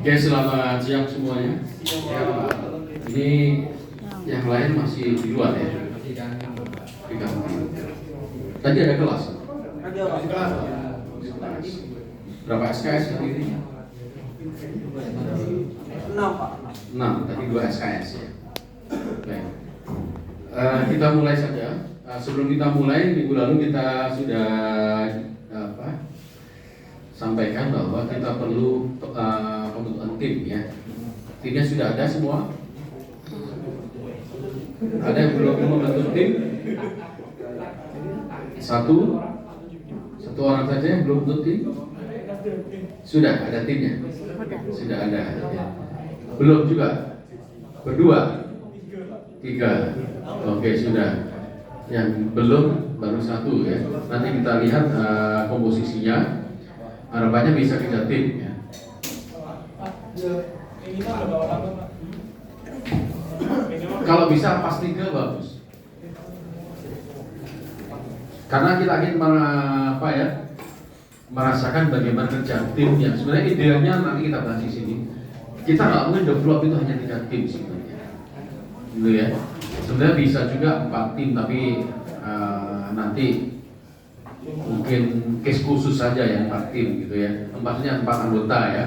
Oke, selamat siang semuanya. Ya, ini yang lain masih di luar ya. Di kantin. Tadi ada kelas. Berapa SKS hari ini? 6 Pak. 6, tadi 2 SKS ya. Baik. Kita mulai saja. Sebelum kita mulai, minggu lalu kita sudah sampaikan bahwa kita perlu pembentukan tim ya. Timnya sudah ada semua. Ada yang belum membentuk tim? Satu orang saja yang belum bentuk tim. Sudah ada timnya. Sudah ada. Ya. Belum juga. Berdua. 3. Oke, sudah. Yang belum baru 1 ya. Nanti kita lihat komposisinya. Harapannya bisa kita tim ya. Kalau bisa pas 3 bagus. Karena kita ingin merasakan bagaimana kerja tim yang sebenarnya idealnya nanti kita bahas di sini. Kita nggak mungkin develop itu hanya 3 tim sebenarnya. Gitu ya. Sebenarnya bisa juga 4 tim tapi nanti mungkin case khusus saja yang 4 tim gitu ya. Maksudnya 4 anggota ya.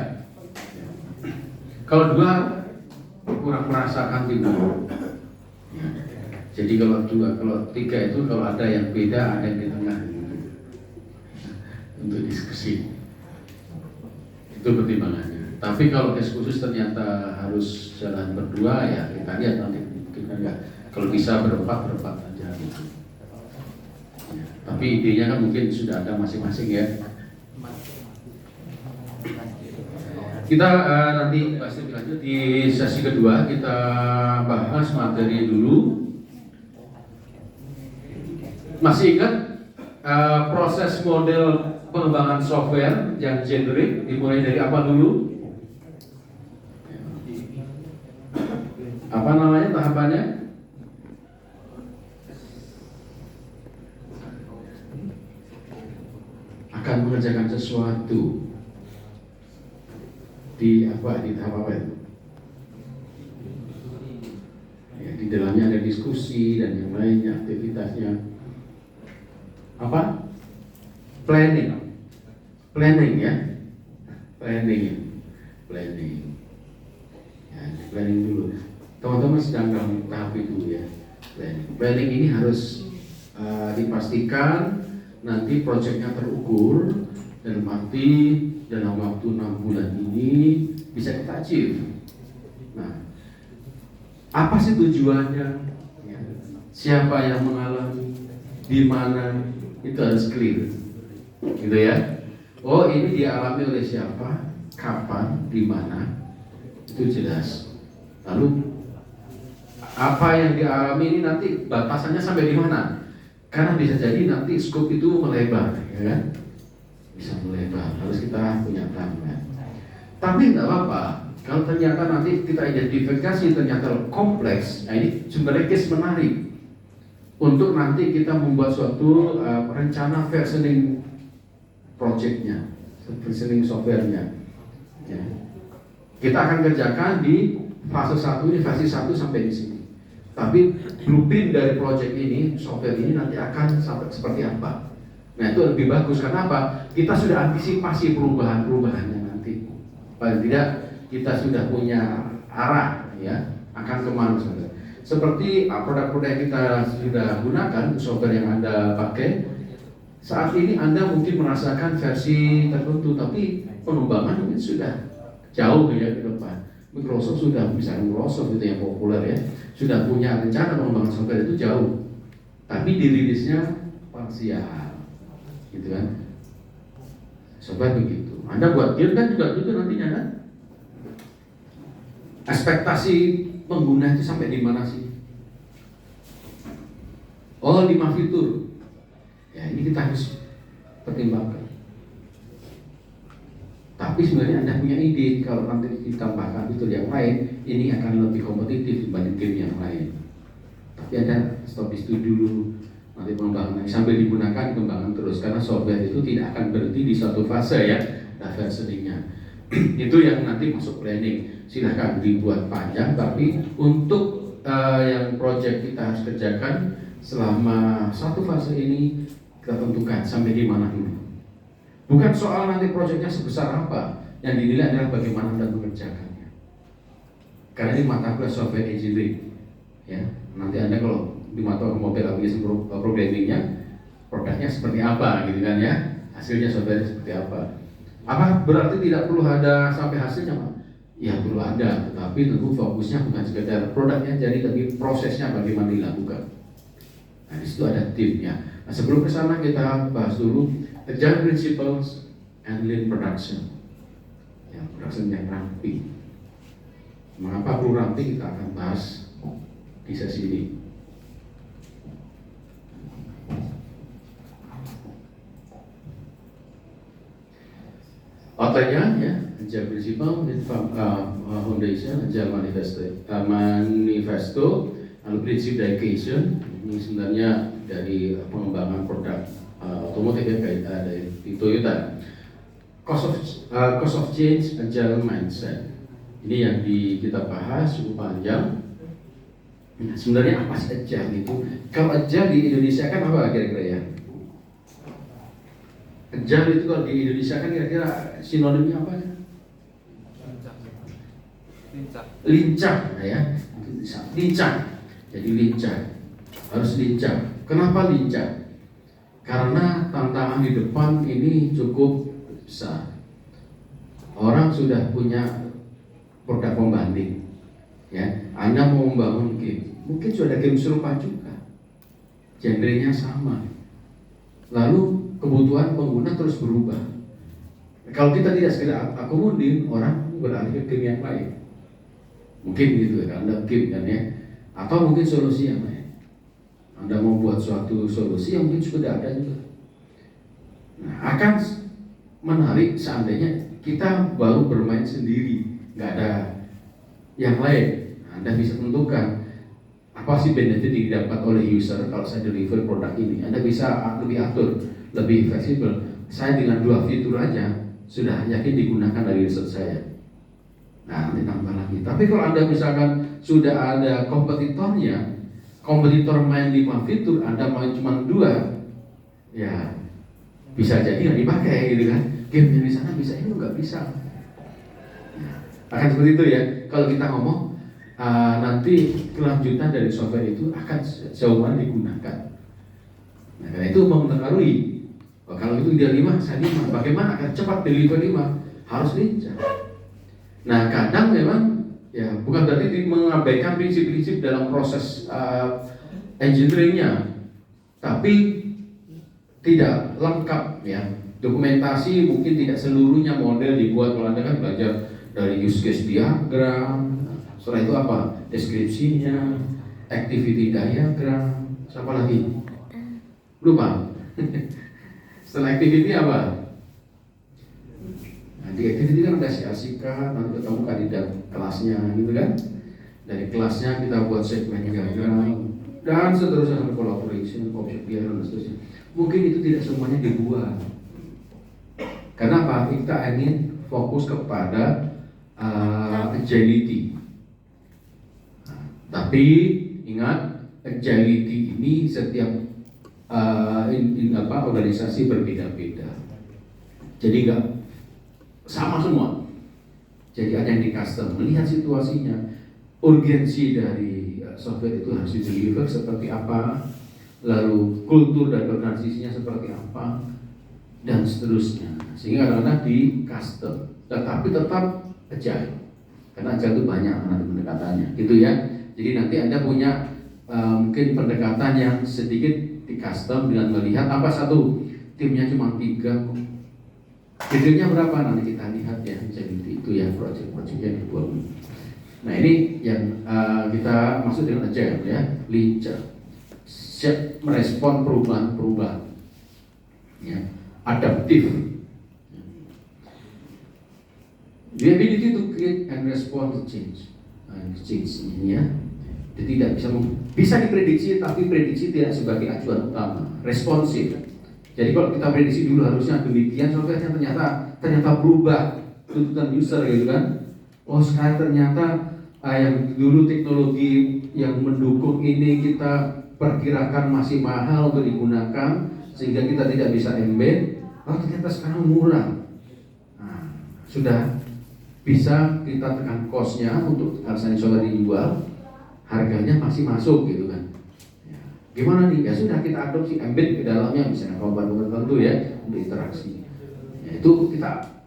Kalau 2 kurang merasakan tim. Jadi kalau 3 itu kalau ada yang beda, ada yang di tengah untuk diskusi. Itu pertimbangannya. Tapi kalau case khusus ternyata harus jalan berdua ya kita lihat nanti mungkin enggak. Kalau bisa berempat aja gitu. Tapi idenya kan mungkin sudah ada masing-masing ya. Kita nanti bahas lebih lanjut di sesi kedua. Kita bahas materi dulu. Masih ingat proses model pengembangan software yang generik dimulai dari apa dulu? Apa namanya tahapannya? Akan mengerjakan sesuatu di tahap apa itu? Ya, di dalamnya ada diskusi dan yang lainnya, aktivitasnya apa? Planning ya, planning. Ya, planning dulu. Teman-teman sedang dalam tahap itu ya. Planning ini harus dipastikan nanti proyeknya terukur dalam arti dalam waktu 6 bulan ini bisa kita achieve. Nah, apa sih tujuannya? Ya. Siapa yang mengalami? Di mana? Itu harus clear, gitu ya. Oh, ini dialami oleh siapa? Kapan? Di mana? Itu jelas. Lalu apa yang dialami ini nanti batasannya sampai di mana? Karena bisa jadi nanti scope itu melebar, ya kan? Bisa melebar, harus kita punya timeline. Tapi nggak apa-apa, kalau ternyata nanti kita identifikasi ternyata kompleks, nah ini sebenarnya case menarik untuk nanti kita membuat suatu rencana versioning projectnya, versioning softwarenya. Ya. Kita akan kerjakan di fase 1 ini, fase 1 sampai di sini. Tapi blueprint dari project ini, software ini nanti akan sampai seperti apa? Nah itu lebih bagus, karena apa? Kita sudah antisipasi perubahan-perubahannya nanti. Paling tidak kita sudah punya arah ya, akan kemana saja. Seperti produk-produk yang kita sudah gunakan, software yang Anda pakai, saat ini Anda mungkin merasakan versi tertentu, tapi pengembangan mungkin sudah jauh ya ke depan. Microsoft sudah, misalnya Microsoft itu yang populer ya, sudah punya rencana pengembangan software itu jauh, tapi dirilisnya parsial, gitu kan? Software begitu. Anda buat game kan juga gitu nantinya kan? Ekspektasi pengguna itu sampai di mana sih? Oh, 5 fitur. Ya ini kita harus pertimbangkan. Tapi sebenarnya Anda punya ide kalau nanti ditambahkan fitur yang lain, ini akan lebih kompetitif dibanding game yang lain. Tapi Anda stop di situ dulu. Nanti pengembangan sambil digunakan, kembangkan terus, karena software itu tidak akan berhenti di suatu fase ya, versioningnya. Itu yang nanti masuk planning. Silahkan dibuat panjang, tapi untuk yang project kita harus kerjakan selama satu fase ini kita tentukan sampai di mana dulu. Bukan soal nanti proyeknya sebesar apa, yang dinilai adalah bagaimana Anda mengerjakannya. Karena ini mata kuliah software engineering, ya. Nanti Anda kalau di mata mobil application programmingnya, produknya seperti apa, gitu kan ya? Hasilnya software seperti apa? Apa berarti tidak perlu ada sampai hasilnya, Pak? Ya perlu ada, tetapi tentu fokusnya bukan sekedar produknya, jadi tapi prosesnya bagaimana dilakukan. Nah, di situ ada timnya. Nah, sebelum ke sana kita bahas dulu Agile Principles and Lean Production. Ya, production yang ramping. Mengapa perlu ramping kita akan bahas di sesi ini. Outline-nya ya, Agile Principle, Foundation, Agile Manifesto, lalu prinsip dedication. Ini sebenarnya dari pengembangan produk otomotif ya, kayak dari Toyota. Cost of change, agile mindset. Ini yang kita bahas cukup panjang. Nah, sebenarnya apa sih agile itu? Kalau agile di Indonesia kan apa kira-kira ya? Agile itu kalau di Indonesia kan kira-kira sinonimnya apa ya? Lincah ya. Lincah. Jadi lincah. Harus lincah. Kenapa lincah? Karena tantangan di depan ini cukup besar. Orang sudah punya produk pembanding, ya. Anda mau membangun game, mungkin sudah ada game serupa juga, genrenya sama. Lalu kebutuhan pengguna terus berubah. Kalau kita tidak segera akomodir, orang beralih ke game yang lain. Mungkin gitu ya, Anda game kan ya, atau mungkin solusi yang lain. Anda mau buat suatu solusi yang mungkin sudah ada juga. Nah, akan menarik seandainya kita baru bermain sendiri, nggak ada yang lain. Nah, Anda bisa tentukan apa sih benefit yang didapat oleh user kalau saya deliver produk ini. Anda bisa lebih atur, lebih fleksibel. Saya dengan 2 fitur aja sudah yakin digunakan dari riset saya. Nah, nanti tambah lagi. Tapi kalau Anda misalkan sudah ada kompetitornya, kompetitor main 5 fitur, Anda main cuma 2, ya bisa jadi nggak dipakai gitu kan. Game yang di sana bisa, ini nggak bisa. Nah, akan seperti itu ya. Kalau kita ngomong nanti kelanjutan dari software itu akan sejauh mana digunakan. Nah, karena itu mempengaruhi. Kalau itu dia 5, saya 5. Bagaimana akan cepat deliver 5? Harus lincah. Nah, kadang memang ya bukan berarti mengabaikan prinsip-prinsip dalam proses engineeringnya, tapi tidak lengkap ya. Dokumentasi mungkin tidak seluruhnya model dibuat. Kalau Anda kan belajar dari use case diagram, setelah itu apa? Deskripsinya, activity diagram, siapa lagi? Lupa. Setelah activity apa? Nah, di activity kan ada asik-asikan, nanti ketemu kandidat kelasnya gitu kan. Dari kelasnya kita buat segmen diagram dan seterusnya sampai collaboration, object clear dan seterusnya. Mungkin itu tidak semuanya dibuat. Karena apa? Kita ingin fokus kepada agility. Nah, tapi ingat, agility ini setiap organisasi berbeda-beda. Jadi enggak sama semua. Jadi ada yang di custom, melihat situasinya, urgensi dari software itu harus di-deliver seperti apa, lalu kultur dan organisasinya seperti apa, dan seterusnya. Sehingga kadang-kadang di custom, tetapi tetap agile. Karena agile itu banyak nanti pendekatannya, gitu ya. Jadi nanti Anda punya mungkin pendekatan yang sedikit di custom dengan melihat apa satu timnya cuma 3, jadinya berapa nanti kita lihat ya. Jadi itu ya proyek-proyek yang dibuat. Nah ini yang kita maksud dengan agile ya, lincah, siap merespon perubahan-perubahan, ya, adaptif. The ability to create and respond to change, change ini ya. Jadi tidak bisa diprediksi, tapi prediksi tidak sebagai acuan utama. Responsif. Jadi kalau kita prediksi dulu harusnya demikian, soalnya ternyata berubah. tuntutan user gitu kan. Oh sekarang ternyata yang dulu teknologi yang mendukung ini kita perkirakan masih mahal untuk digunakan sehingga kita tidak bisa embed. Oh ternyata sekarang murah. Nah, sudah bisa kita tekan cost-nya untuk alasan solar dijual, harganya masih masuk gitu kan. Ya. Gimana nih? Ya sudah kita adopsi embed ke dalamnya misalnya komponen tertentu ya untuk interaksi. Ya, itu kita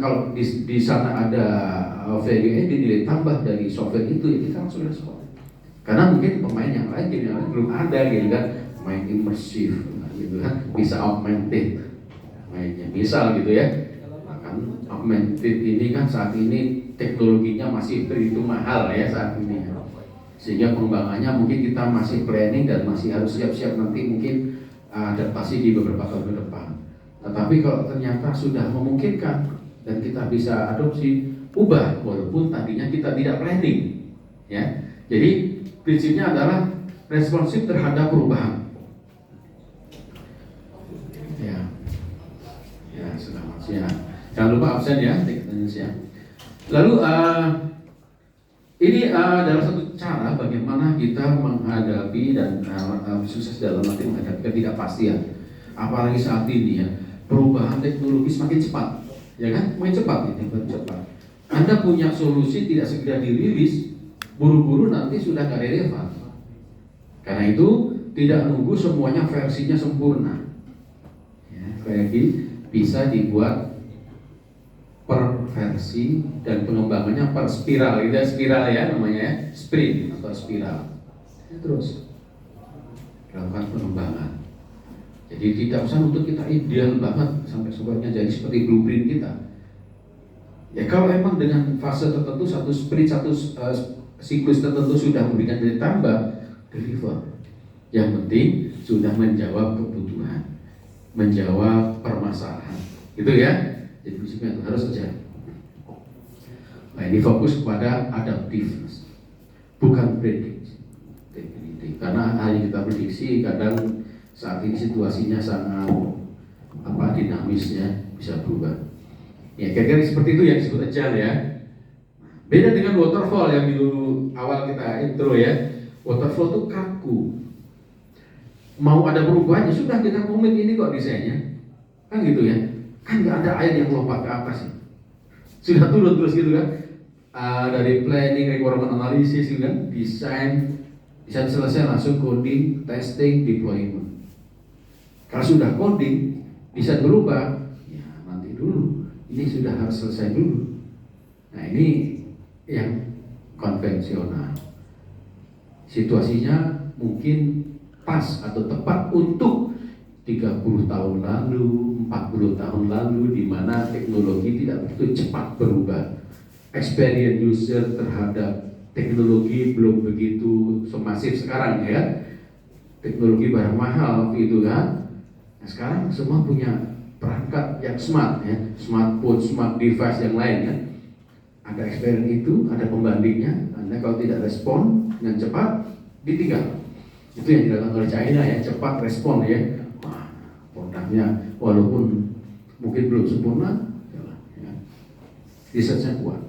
kalau di sana ada value added nilai tambah dari software itu ya kita langsung respon. Karena mungkin pemain yang lain game yang lain belum ada gitu kan, main imersif gitu kan, bisa augmented mainnya misal gitu ya. Kan augmented ini kan saat ini teknologinya masih berhitung mahal ya saat ini ya. Sehingga pengembangannya mungkin kita masih planning dan masih harus siap-siap nanti mungkin adaptasi di beberapa tahun ke depan. Tetapi kalau ternyata sudah memungkinkan dan kita bisa adopsi, ubah walaupun tadinya kita tidak planning ya. Jadi prinsipnya adalah responsif terhadap perubahan ya. Ya selamat siang, jangan lupa absen ya tingkatan siang. Lalu ini adalah satu cara bagaimana kita menghadapi dan sukses dalam arti menghadapi ketidakpastian, apalagi saat ini ya, perubahan teknologi semakin cepat ya kan, main cepat ini cepat. Anda punya solusi tidak segera dirilis, buru-buru nanti sudah gak relevan. Karena itu tidak nunggu semuanya versinya sempurna. Ya, jadi bisa dibuat per versi dan pengembangannya per spiral, gitu ya, spiral ya namanya ya, sprint atau spiral. Terus lakukan pengembangan. Jadi tidak usah untuk kita ideal banget sampai semuanya jadi seperti blueprint kita. Ya kalau emang dengan fase tertentu satu sprint satu siklus tertentu sudah memberikan nilai tambah, deliver. Yang penting sudah menjawab kebutuhan, menjawab permasalahan, gitu ya. Jadi prinsipnya itu harus saja. Nah ini fokus kepada adaptiveness, bukan prediksi. Karena hanya kita prediksi kadang saat ini situasinya sangat dinamisnya bisa berubah. Ya kira-kira seperti itu yang disebut agile ya. Beda dengan waterfall yang dulu awal kita intro ya. Waterfall itu kaku. Mau ada perubahan ya sudah kita komit ini kok desainnya. Kan gitu ya. Kan nggak ada air yang lompat ke atas ya. Sudah turun terus gitu kan. Dari planning, requirement analysis gitu kan, desain selesai langsung coding, testing, deployment. Kalau sudah coding, bisa berubah, ya nanti dulu. Ini sudah harus selesai dulu. Nah ini yang konvensional. Situasinya mungkin pas atau tepat untuk 30 tahun lalu, 40 tahun lalu, di mana teknologi tidak begitu cepat berubah. Experience user terhadap teknologi belum begitu semasif sekarang ya. Teknologi barang mahal itu kan. Nah, sekarang semua punya perangkat yang smart ya, smartphone, smart device yang lain kan. Ada experience itu, ada pembandingnya. Anda kalau tidak respon dengan cepat, ditinggal. Itu yang dilakukan oleh China ya, cepat respon ya. Wah, produknya walaupun mungkin belum sempurna, ya, researchnya kuat.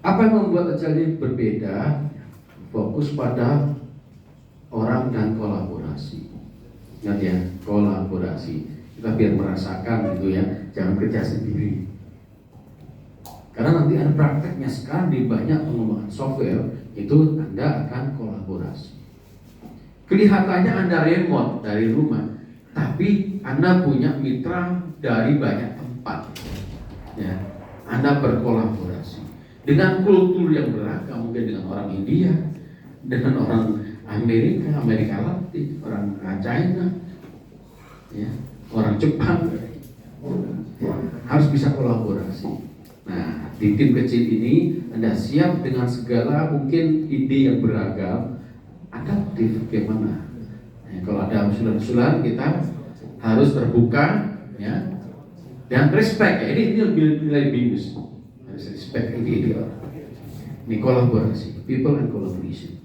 Apa yang membuat agile ini berbeda? Fokus pada orang dan kolaborasi. Ingat ya, kolaborasi. Kita biar merasakan gitu ya, jangan kerja sendiri. Karena nanti ada prakteknya sekarang di banyak pengembangan software itu Anda akan kolaborasi. Kelihatannya Anda remote dari rumah, tapi Anda punya mitra dari banyak tempat. Ya, Anda berkolaborasi dengan kultur yang beragam, mungkin dengan orang India, dengan orang Amerika Latin, orang China, ya, orang Jepang, harus bisa kolaborasi. Nah, di tim kecil ini Anda siap dengan segala mungkin ide yang beragam, adaptif bagaimana? Nah, kalau ada usulan-usulan kita harus terbuka, ya, dan respect. Ya, ini nilai binus. Harus respect ide-ide orang. Ini kolaborasi, people and collaboration.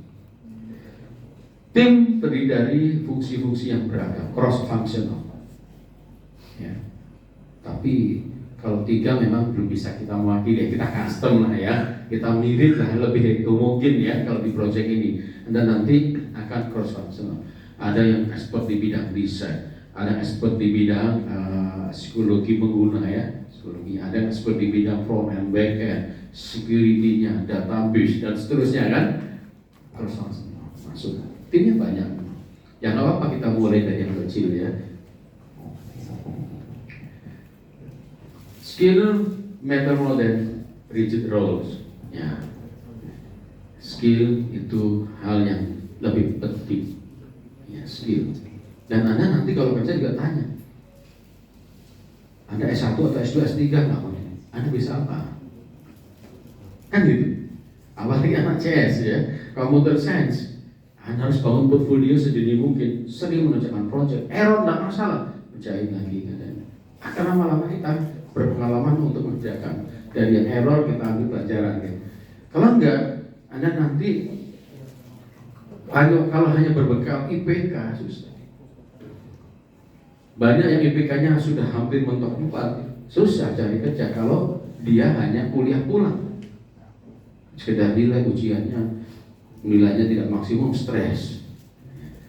Tim terdiri dari fungsi-fungsi yang beragam, cross functional. Ya. Tapi kalau 3 memang belum bisa kita mewakili, kita custom lah ya, kita mirip lah lebih mungkin ya kalau di project ini. Dan nanti akan cross functional. Ada yang expert di bidang desain, ada expert di bidang psikologi pengguna ya, psikologi. Ada yang expert di bidang front and back end, security-nya, database dan seterusnya kan. Cross functional masuk. Timnya banyak. Ya nggak apa kita mulai dari yang kecil ya. Skill matter more than rigid roles. Ya, skill itu hal yang lebih penting. Ya, skill. Dan Anda nanti kalau kerja juga tanya, Anda S1 atau S2, S3 nggak? Anda bisa apa? Kan gitu. Apalagi anak CS ya, computer science, Anda harus bangun portfolio sedini mungkin, sering mengerjakan project, error nggak masalah, kerjain lagi katanya. Akan lama-lama kita berpengalaman untuk mengerjakan, dari yang error kita ambil pelajaran ya. Kalau enggak, Anda nanti kalau hanya berbekal IPK susah. Banyak yang IPK-nya sudah hampir mentok 4, susah cari kerja kalau dia hanya kuliah pulang. Sekedar nilai ujiannya, nilainya tidak maksimum, stres.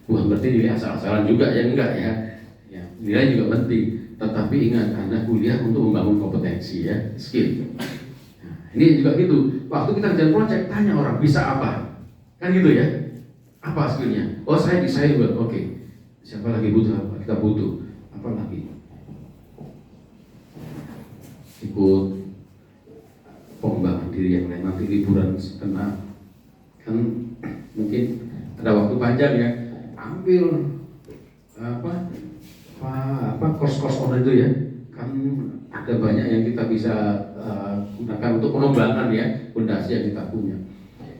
Bukan berarti nilai asal-asalan juga ya, enggak ya. Ya, nilai juga penting. Tetapi ingat, Anda kuliah untuk membangun kompetensi ya, skill. Nah, ini juga gitu. Waktu kita kerjaan project, tanya orang bisa apa, kan gitu ya. Apa skillnya? Oh saya desain buat, oke. Siapa lagi butuh apa? Kita butuh apa lagi? Ikut pengembangan diri yang lain. Nanti liburan kena, kan mungkin ada waktu panjang ya. Ambil kos-kos online itu ya, kan ada banyak yang kita bisa gunakan untuk pengembangan ya fondasi yang kita punya.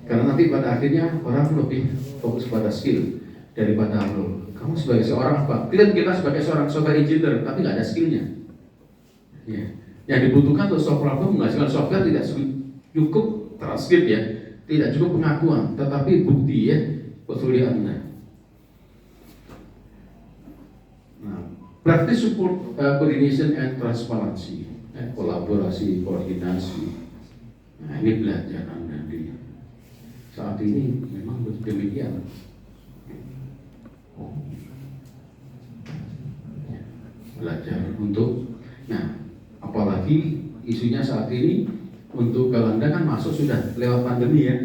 Karena nanti pada akhirnya orang lebih fokus pada skill daripada role. Kamu sebagai seorang apa? Kita sebagai seorang software engineer tapi nggak ada skillnya. Ya. Yang dibutuhkan untuk software problem menghasilkan software tidak cukup transkrip ya, tidak cukup pengakuan, tetapi bukti ya portfolio Anda. Practice support coordination and transparency, kolaborasi, koordinasi. Nah, ini belajar Anda di saat ini memang demikian. Belajar untuk, nah, apalagi isunya saat ini untuk kalau Anda kan masuk sudah lewat pandemi ya.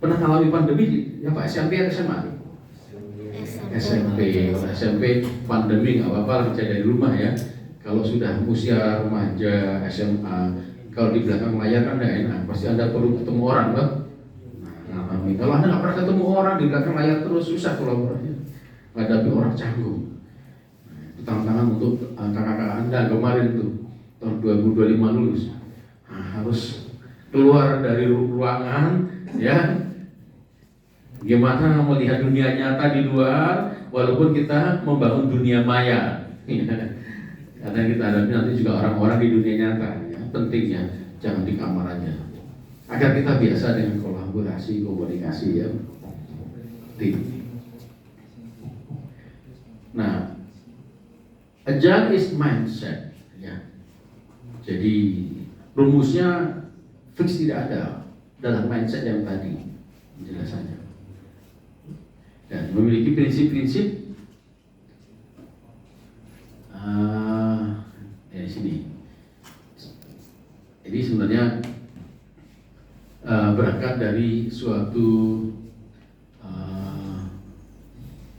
Pernah mengalami pandemi ya Pak, SMP atau SMA? SMP pandemi nggak apa-apa kerja dari rumah ya. Kalau sudah usia remaja, SMA, kalau di belakang layar kan nggak enak, pasti Anda perlu ketemu orang kan. Nah, kalau Anda nggak pernah ketemu orang di belakang layar terus susah kolaborasi, menghadapi orang canggung. Tantangan untuk kakak-kakak Anda kemarin tuh tahun 2025 lulus, harus keluar dari ruangan ya. Gimana melihat dunia nyata di luar, walaupun kita membangun dunia maya. Karena kita hadapi nanti juga orang-orang di dunia nyata. Ya. Pentingnya jangan di kamar aja. Agar kita biasa dengan kolaborasi, komunikasi ya. Tim. Nah, agile is mindset. Ya. Jadi rumusnya fix tidak ada dalam mindset yang tadi penjelasannya. Dan memiliki prinsip-prinsip dari sini. Jadi sebenarnya berangkat dari suatu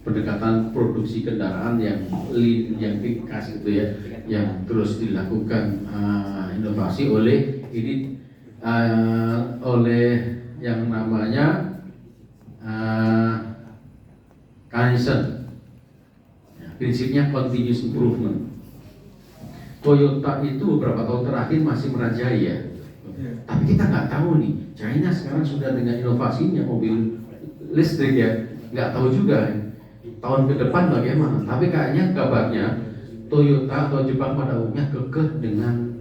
pendekatan produksi kendaraan yang lean, yang ringkas itu ya, yang terus dilakukan inovasi oleh ini oleh yang namanya Kaizen. Ya, prinsipnya continuous improvement. Toyota itu beberapa tahun terakhir masih merajai ya. Tapi kita nggak tahu nih, China sekarang sudah dengan inovasinya mobil listrik ya, nggak tahu juga tahun ke depan bagaimana. Tapi kayaknya kabarnya Toyota atau Jepang pada umumnya kekeh dengan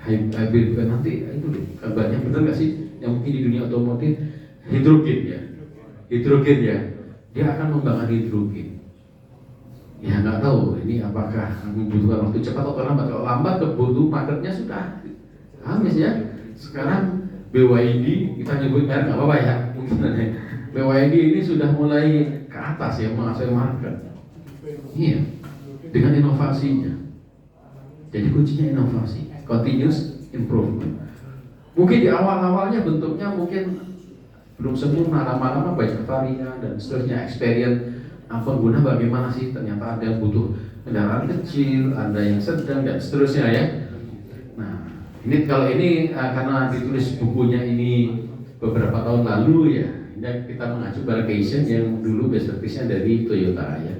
hybrid nanti itu kabarnya benar nggak sih? Yang mungkin di dunia otomotif hidrogen ya. hidrogen ya, dia akan mengembangkan hidrogen. Ya nggak tahu ini apakah membutuhkan waktu cepat atau lambat. Kalau lambat kebutuhan marketnya sudah habis ya. Sekarang BYD, kita nyebut merek nggak apa-apa ya, mungkin BYD ini sudah mulai ke atas ya menguasai market. Iya, dengan inovasinya. Jadi kuncinya inovasi, continuous improvement. Mungkin di awal-awalnya bentuknya mungkin belum sempurna, lama-lama banyak varian dan seterusnya, experience pengguna bagaimana sih, ternyata ada yang butuh kendaraan kecil, ada yang sedang dan seterusnya ya. Nah, ini kalau ini karena ditulis bukunya ini beberapa tahun lalu ya, ini kita mengacu validation yang dulu best practice-nya dari Toyota ya.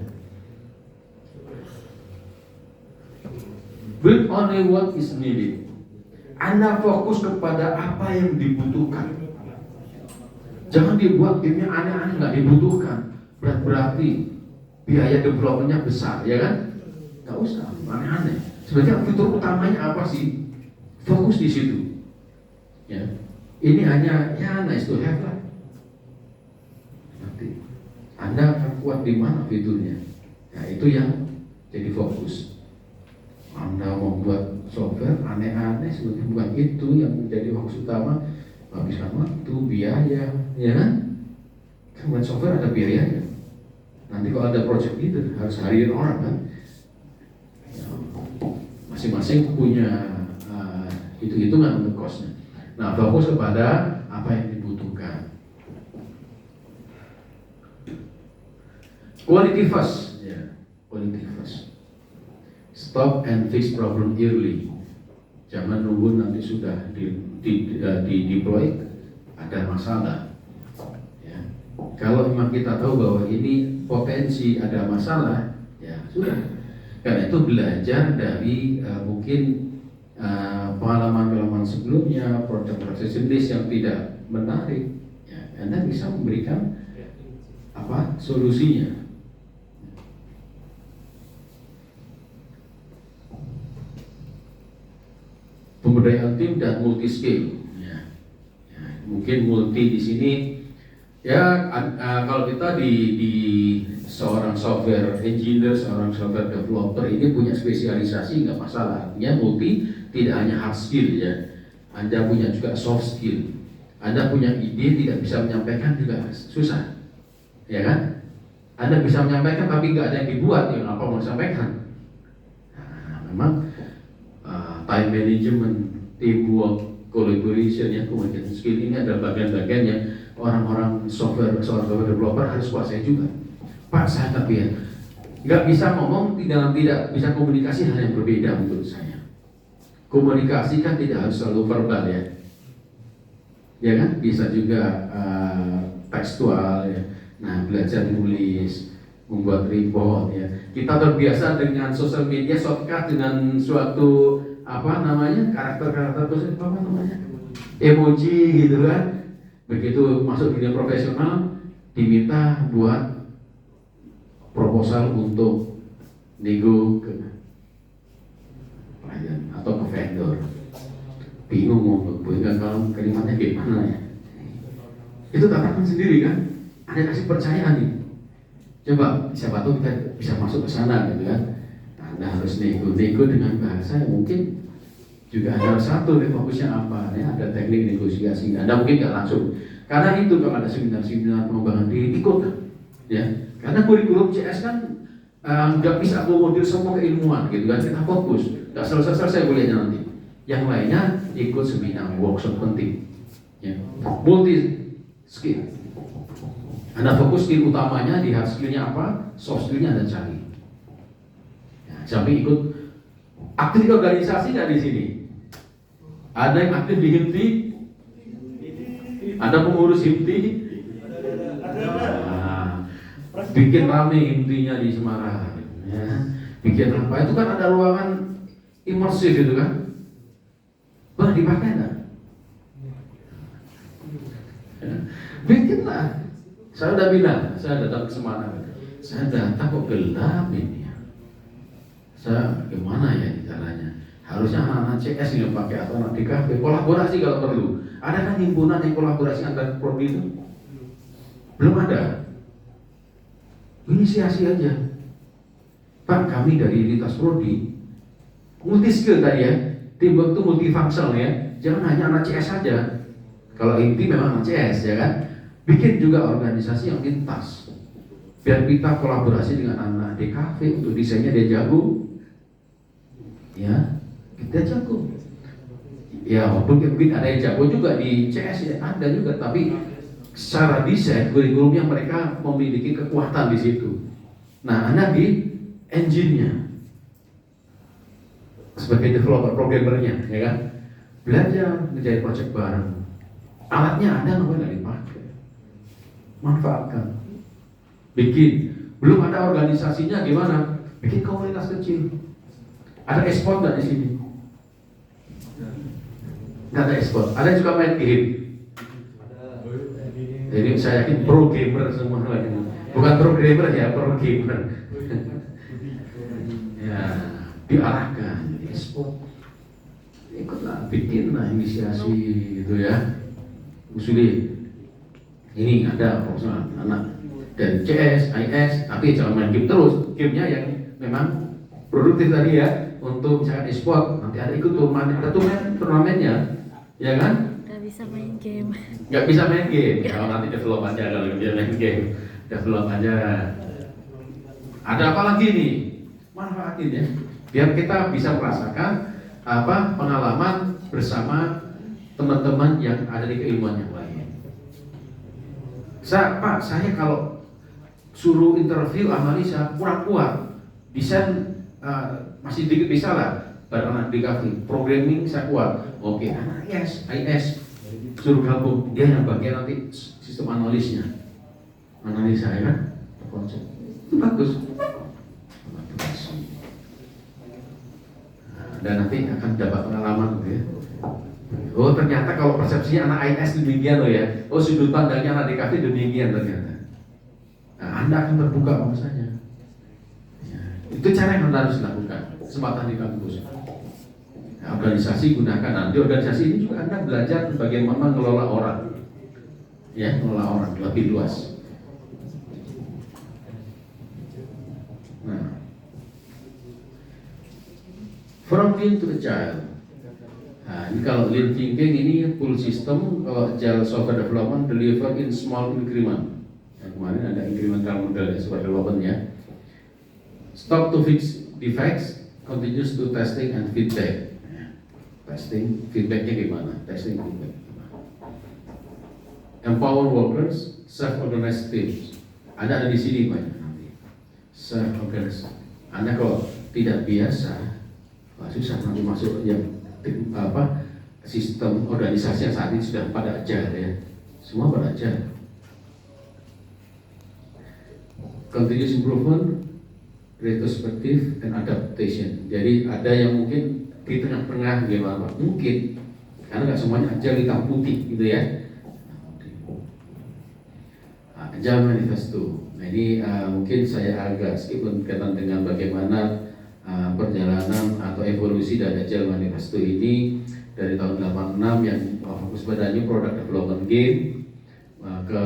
Build only what is needed. Anda fokus kepada apa yang dibutuhkan. Jangan dibuat timnya aneh-aneh, nggak dibutuhkan. Berarti biaya developmentnya besar, ya kan? Nggak usah aneh-aneh. Sebenarnya fitur utamanya apa sih? Fokus di situ. Ya, ini hanya ya nice to have lah. Nanti Anda akan kuat di mana fiturnya. Ya itu yang jadi fokus. Anda membuat software aneh-aneh, sebetulnya bukan itu yang menjadi fokus utama. Habiskan waktu, biaya, ya kan? Kan buat software ada biayanya. Nanti kalau ada project leader harus harian orang kan? Ya, masing-masing punya hitung-hitungan untuk costnya. Nah, fokus kepada apa yang dibutuhkan. Quality first, ya, quality first. Stop and fix problem early. Jangan nunggu nanti sudah di deploy ada masalah. Ya. Kalau memang kita tahu bahwa ini potensi ada masalah, ya sudah. Karena itu belajar dari mungkin pengalaman-pengalaman sebelumnya, proses jenis yang tidak menarik, ya, Anda bisa memberikan apa solusinya. Pemberdayaan tim dan multi skill, ya. Ya, mungkin multi di sini, ya kalau kita di seorang software engineer, seorang software developer ini punya spesialisasi nggak masalah. Artinya multi tidak hanya hard skill ya, Anda punya juga soft skill. Anda punya ide tidak bisa menyampaikan juga susah, ya kan? Anda bisa menyampaikan tapi nggak ada yang dibuat, yang apa mau disampaikan? Nah, memang time management, teamwork, collaboration ya, communication skill ini adalah bagian-bagian yang orang-orang software developer harus kuasai juga. Pak, saya tapi ya nggak bisa ngomong tidak bisa komunikasi, hal yang berbeda menurut saya. Komunikasi kan tidak harus selalu verbal ya kan? Bisa juga tekstual ya. Nah, belajar nulis, membuat report ya. Kita terbiasa dengan sosial media shortcut dengan suatu apa namanya karakter apa namanya emoji gitu kan. Begitu masuk dunia profesional diminta buat proposal untuk nego ke klien atau ke vendor, bingung mau buatkan kalau kalimatnya gimana ya. Itu katakan sendiri kan, Anda kasih percaya nih. Coba siapa tahu kita bisa masuk ke sana gitu kan. Anda harus nego dengan bahasa yang mungkin juga ada satu fokusnya apa ya, ada teknik negosiasi. Anda mungkin nggak langsung, karena itu kalau ada seminar-seminar pengembangan diri ikut kan, ya. Karena kurikulum CS kan nggak bisa akomodir semua keilmuan gitu kan. Kita fokus, nggak selesai kuliahnya nanti. Yang lainnya ikut seminar, workshop penting, ya. Multi skill. Anda fokus skill utamanya di hard skillnya apa, soft skillnya Anda cari. Ya, sampai ikut aktif di organisasi nggak di sini? Ada yang aktif di HIMTI? Ada pengurus HIMTI? Nah, bikin rame HIMTI-nya di Semarang ya. Bikin apa? Itu kan ada ruangan imersif itu kan? Boleh dipakai nggak? Ya. Bikinlah. Saya udah bilang, saya datang ke Semarang. Saya datang kok gelap ini ya. Saya gimana ya caranya? Harusnya anak-anak CS yang pakai atau anak DKV kolaborasi kalau perlu. Ada kan himpunan yang kolaborasi antar prodi itu? Belum ada. Inisiasi aja. Pak, kami dari Lintas Prodi multi skill tadi ya, teamwork itu multifunctional ya, jangan hanya anak CS saja. Kalau inti memang anak CS ya kan, bikin juga organisasi yang lintas. Biar kita kolaborasi dengan anak DKV untuk desainnya dia jago, ya kita jago. Ya walaupun mungkin ada yang jago juga di CS ya, ada juga, tapi secara desain kurikulumnya mereka memiliki kekuatan di situ. Nah, Anda di engine-nya sebagai developer programmernya, ya kan, belajar menjadi project bareng. Alatnya ada nggak dipakai, manfaatkan. Bikin, belum ada organisasinya gimana? Bikin komunitas kecil. Ada ekspor nggak di sini? Nggak ada ekspor. Ada juga main game. Jadi saya yakin pro gamer semua lagi. Bukan programmer ya, pro gamer. Ya, diarahkan ekspor. Ikutlah, bikinlah inisiasi gitu ya. Usuli. Ini ada profesional anak dan CS, IS, tapi jangan main game terus. Gamenya yang memang produktif tadi ya, untuk misalkan ekspor. Nanti ada ikut turnamennya, ya kan? Nggak bisa main game. Nggak bisa main game. Kalau nanti develop aja, kalau dia main game, develop aja. Ada apa lagi nih? Manfaatin ya, biar kita bisa merasakan pengalaman bersama teman-teman yang ada di keilmuan yang lain. Pak, saya kalau suruh interview analisa kurang kuat, desain masih dikit bisa lah. Barang anak DKV, programming saya kuat. Oke, anak IS suruh gabung, dia yang bagian nanti sistem analisnya, analisa ya kan, konsep itu bagus. Dan nanti akan dapat pengalaman gitu ya. Oh ternyata kalau persepsinya anak IS demikian loh ya. Oh sudut pandangnya anak DKV demikian ternyata. Nah, Anda akan terbuka bahwasanya. Ya, itu cara yang Anda harus lakukan. Kesempatan di kampus. Nah, organisasi gunakan. Nah, di organisasi ini juga Anda belajar bagaimana mengelola orang. Ya, mengelola orang lebih luas. Nah, from lean to agile. Nah, ini kalau lean thinking ini full system, kalau agile software development deliver in small increment. Nah, kemarin ada incremental model software development ya. Stop to fix defects, continues to testing and feedback. Testing, feedbacknya gimana? Testing, feedback gimana? Empower workers, self-organized teams. Anda ada di sini banyak nanti. Self-organized. Anda kalau tidak biasa, susah nanti masuk yang sistem organisasi yang saat ini sudah pada agile ya, semua pada agile. Continuous improvement, retrospective, and adaptation. Jadi ada yang mungkin di tengah-tengah gimana? Mungkin karena nggak semuanya agile hitam putih gitu ya. Agile manifesto. Nah ini mungkin saya agak skip berkaitan dengan bagaimana perjalanan atau evolusi dari Agile Manifesto ini dari tahun 86 yang fokus pada new product development game, ke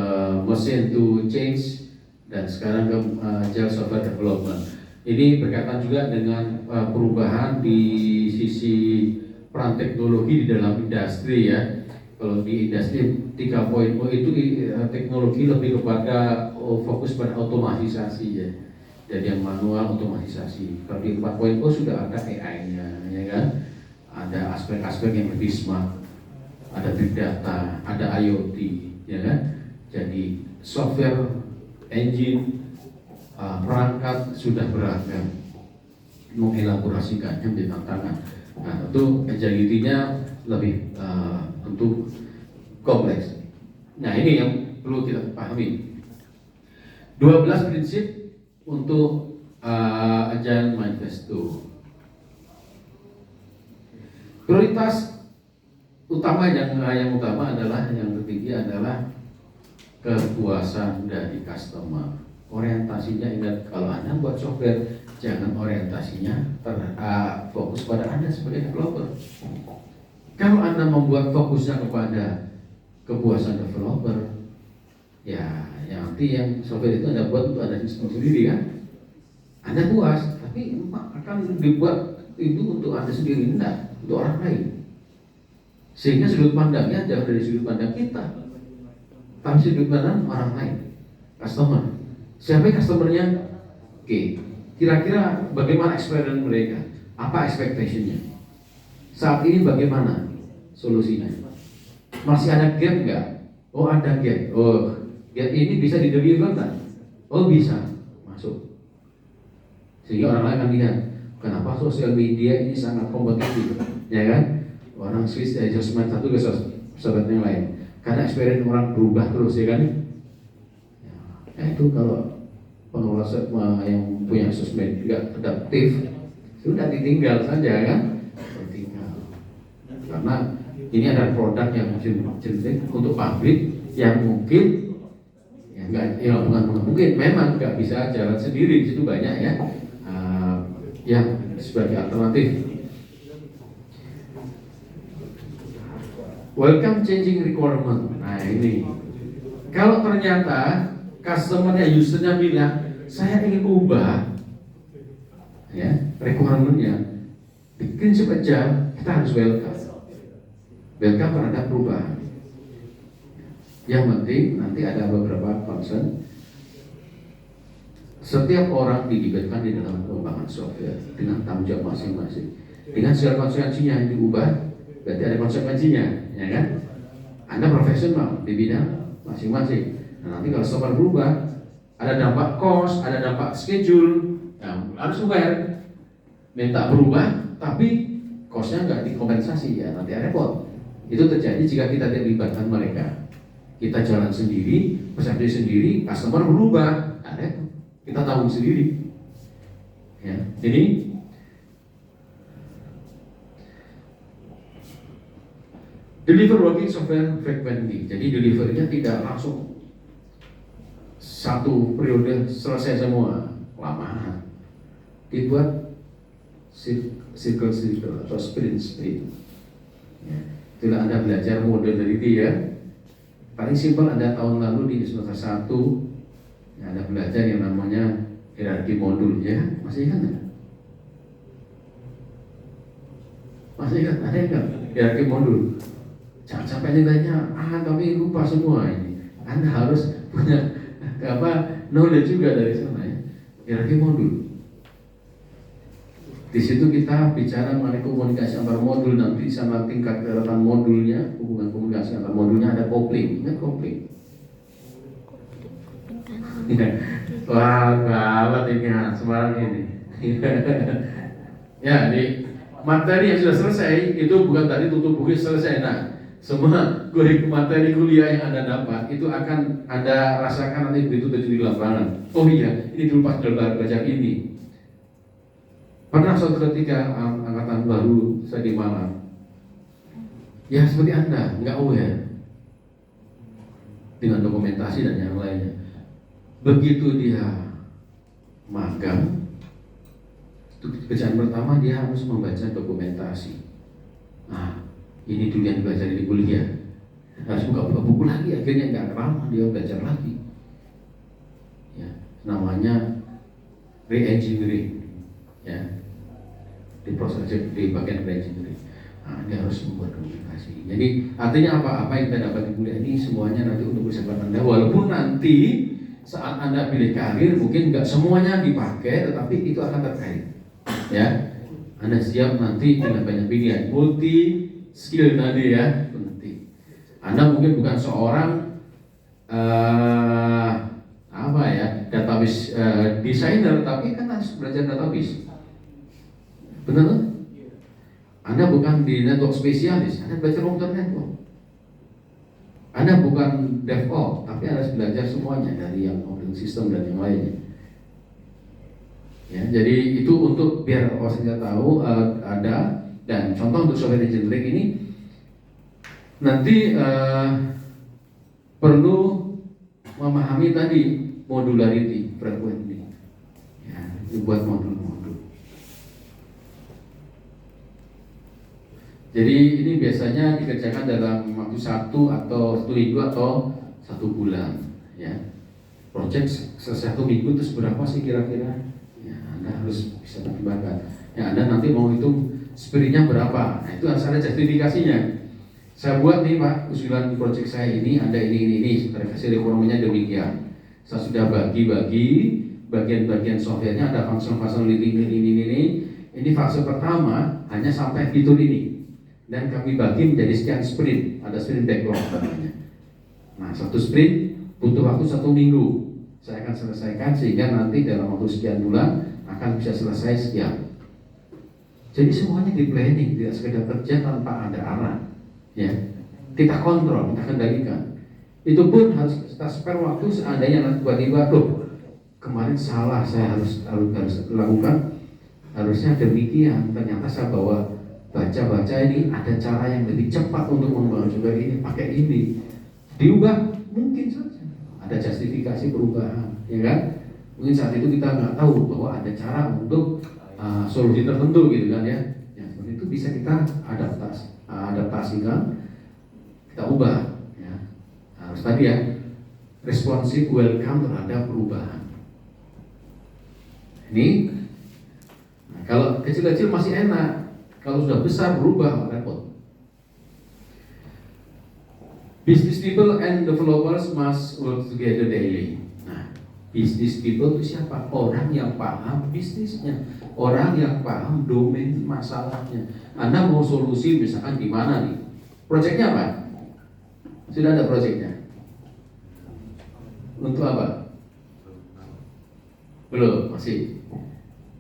motion to change, dan sekarang ke Agile software development. Ini berkaitan juga dengan perubahan di sisi peran teknologi di dalam industri ya. Kalau di industri 3.0 itu teknologi lebih kepada fokus pada otomatisasi ya. Jadi yang manual otomatisasi. Kalau di 4.0 sudah ada AI-nya, ya kan? Ada aspek-aspek yang lebih smart, ada big data, ada IoT, ya kan? Jadi software, engine, perangkat sudah beragam. Mengelaborasikannya menjadi tantangan. Nah, tentu agility-nya lebih tentu kompleks. Nah, ini yang perlu kita pahami. 12 prinsip untuk Agile Manifesto. Prioritas utama yang utama adalah yang ketiga adalah kepuasan dari customer. Orientasinya, ingat kalau Anda buat software, jangan orientasinya fokus pada Anda sebagai developer. Kalau Anda membuat fokusnya kepada kepuasan developer, ya Ya, nanti yang software itu Anda buat untuk Anda sendiri kan. Anda puas, tapi akan dibuat itu untuk Anda sendiri, enggak, untuk orang lain. Sehingga sudut pandangnya jangan dari sudut pandang kita, tapi sudut pandang orang lain, customer. Siapa customernya? Oke, kira-kira bagaimana experience mereka? Apa expectationnya? Saat ini bagaimana solusinya? Masih ada gap nggak? Oh ada gap. Oh gap ini bisa di-deliver nggak? Oh bisa, masuk. Sehingga orang lain akan lihat kenapa sosial media ini sangat kompetitif, ya kan? Orang switch dari sosmed satu ke sosmed yang lain. Karena experience orang berubah terus, ya kan? Ya, itu kalau pengelola yang punya sosmed tidak adaptif, sudah ditinggal saja kan? Ditinggal. Karena ini ada produk yang jelek untuk publik yang mungkin bukan mungkin, memang nggak bisa jalan sendiri, di situ banyak ya. Ya sebagai alternatif. Welcome changing requirement. Nah ini, kalau ternyata customernya, usernya bilang saya ingin ubah, ya requirementnya, bikin aja, kita harus welcome terhadap perubahan. Yang penting nanti ada beberapa concern. Setiap orang dilibatkan di dalam pengembangan software dengan tanggung jawab masing-masing. Dengan segala konsekuensinya yang diubah, berarti ada konsekuensinya, ya kan? Anda profesional di bidang masing-masing. Nah, nanti kalau software berubah, ada dampak cost, ada dampak schedule, yang harus aware. Minta berubah, tapi costnya nggak dikompensasi, ya nanti ada repot. Itu terjadi jika kita tidak libatkan mereka. Kita jalan sendiri, persepsi sendiri, customer berubah, ada. Kita tahu sendiri, ya. Jadi deliver working software frequently. Jadi delivernya tidak langsung satu periode selesai semua, lama. Dibuat circle atau sprint. Ya. Itulah Anda belajar modularity ya. Paling simpel Anda tahun lalu di semester 1. Ya, ada belajar yang namanya hierarki modul, ya masih ingat nggak? Masih ingat? Ada nggak hierarki modul? Jangan sampai nilainya kami lupa semua ini. Anda harus punya knowledge juga dari sana ya. Hierarki modul. Di situ kita bicara mengenai komunikasi antar modul, nanti sama tingkat keratan modulnya, hubungan komunikasi antar modulnya ada kopling. Ingat kopling? Wah, gawat ini Semarang ini. Ya, di materi yang sudah selesai itu bukan tadi tutup buku selesai. Nah, semua materi kuliah yang Anda dapat itu akan Anda rasakan nanti begitu terjun di lapangan. Oh iya, ini dulu pas belajar ini. Pernah suatu ketika angkatan baru saya di Malang. Ya seperti Anda, nggak aware dengan dokumentasi dan yang lainnya. Begitu dia magang, kerjaan pertama dia harus membaca dokumentasi. Nah, ini dulu yang belajar di kuliah. Harus buka buku lagi, akhirnya nggak lama dia belajar lagi. Ya, namanya re-engineering. Ya, di proses di bagian re-engineering. Nah, dia harus membuat dokumentasi. Jadi artinya apa? Apa yang kita dapat di kuliah ini semuanya nanti untuk persiapan Anda. Walaupun nanti saat Anda pilih karir mungkin nggak semuanya dipakai, tetapi itu akan terkait. Ya, Anda siap nanti dengan banyak pilihan, multi skill tadi ya, penting. Anda mungkin bukan seorang database designer, tapi kan harus belajar database. Benar kan? Anda bukan di network spesialis, Anda belajar komputer network. Anda bukan DevOps, tapi harus belajar semuanya dari yang operating system dan yang lainnya. Ya, jadi itu untuk biar saya tahu ada, dan contoh untuk software engineering ini nanti perlu memahami tadi modularity, frequently. Ya, dibuat modul-modul. Jadi ini biasanya dikerjakan dalam waktu 1 atau 1 minggu atau 1 bulan, ya. Project selesai 1 minggu terus berapa sih kira-kira? Ya, Anda harus bisa pertimbangkan. Ya, Anda nanti mau hitung sprintnya berapa? Nah, itu harus ada justifikasinya. Saya buat nih Pak, usulan project saya ini ada ini, hasil ekonominya demikian. Saya sudah bagi-bagi bagian-bagian softwarenya, ada function ini. Ini fase pertama hanya sampai fitur ini. Dan kami bagi menjadi sekian sprint, ada sprint backlog namanya. Nah, 1 sprint butuh waktu 1 minggu. Saya akan selesaikan sehingga nanti dalam waktu sekian bulan akan bisa selesai sekian. Jadi semuanya di planning, tidak sekedar kerja tanpa ada arah. Ya, kita kontrol, kita kendalikan. Itu pun harus kita spare waktu seandainya tiba-tiba kemarin salah, saya harus lakukan, harusnya demikian. Ternyata saya baca ini ada cara yang lebih cepat untuk membangun software ini, pakai ini. Diubah mungkin saja, ada justifikasi perubahan, ya kan? Mungkin saat itu kita nggak tahu bahwa ada cara untuk solusi tertentu gitu kan ya. Ya, seperti itu bisa kita adaptasikan, kita ubah. Ya. Harus tadi ya, responsif, welcome terhadap perubahan. Ini, nah, kalau kecil-kecil masih enak, kalau sudah besar berubah repot. Business people and developers must work together daily. Nah, business people itu siapa? Orang yang paham bisnisnya, orang yang paham domain masalahnya. Anda mau solusi misalkan di mana nih? Proyeknya apa? Sudah ada proyeknya? Untuk apa? Belum, masih.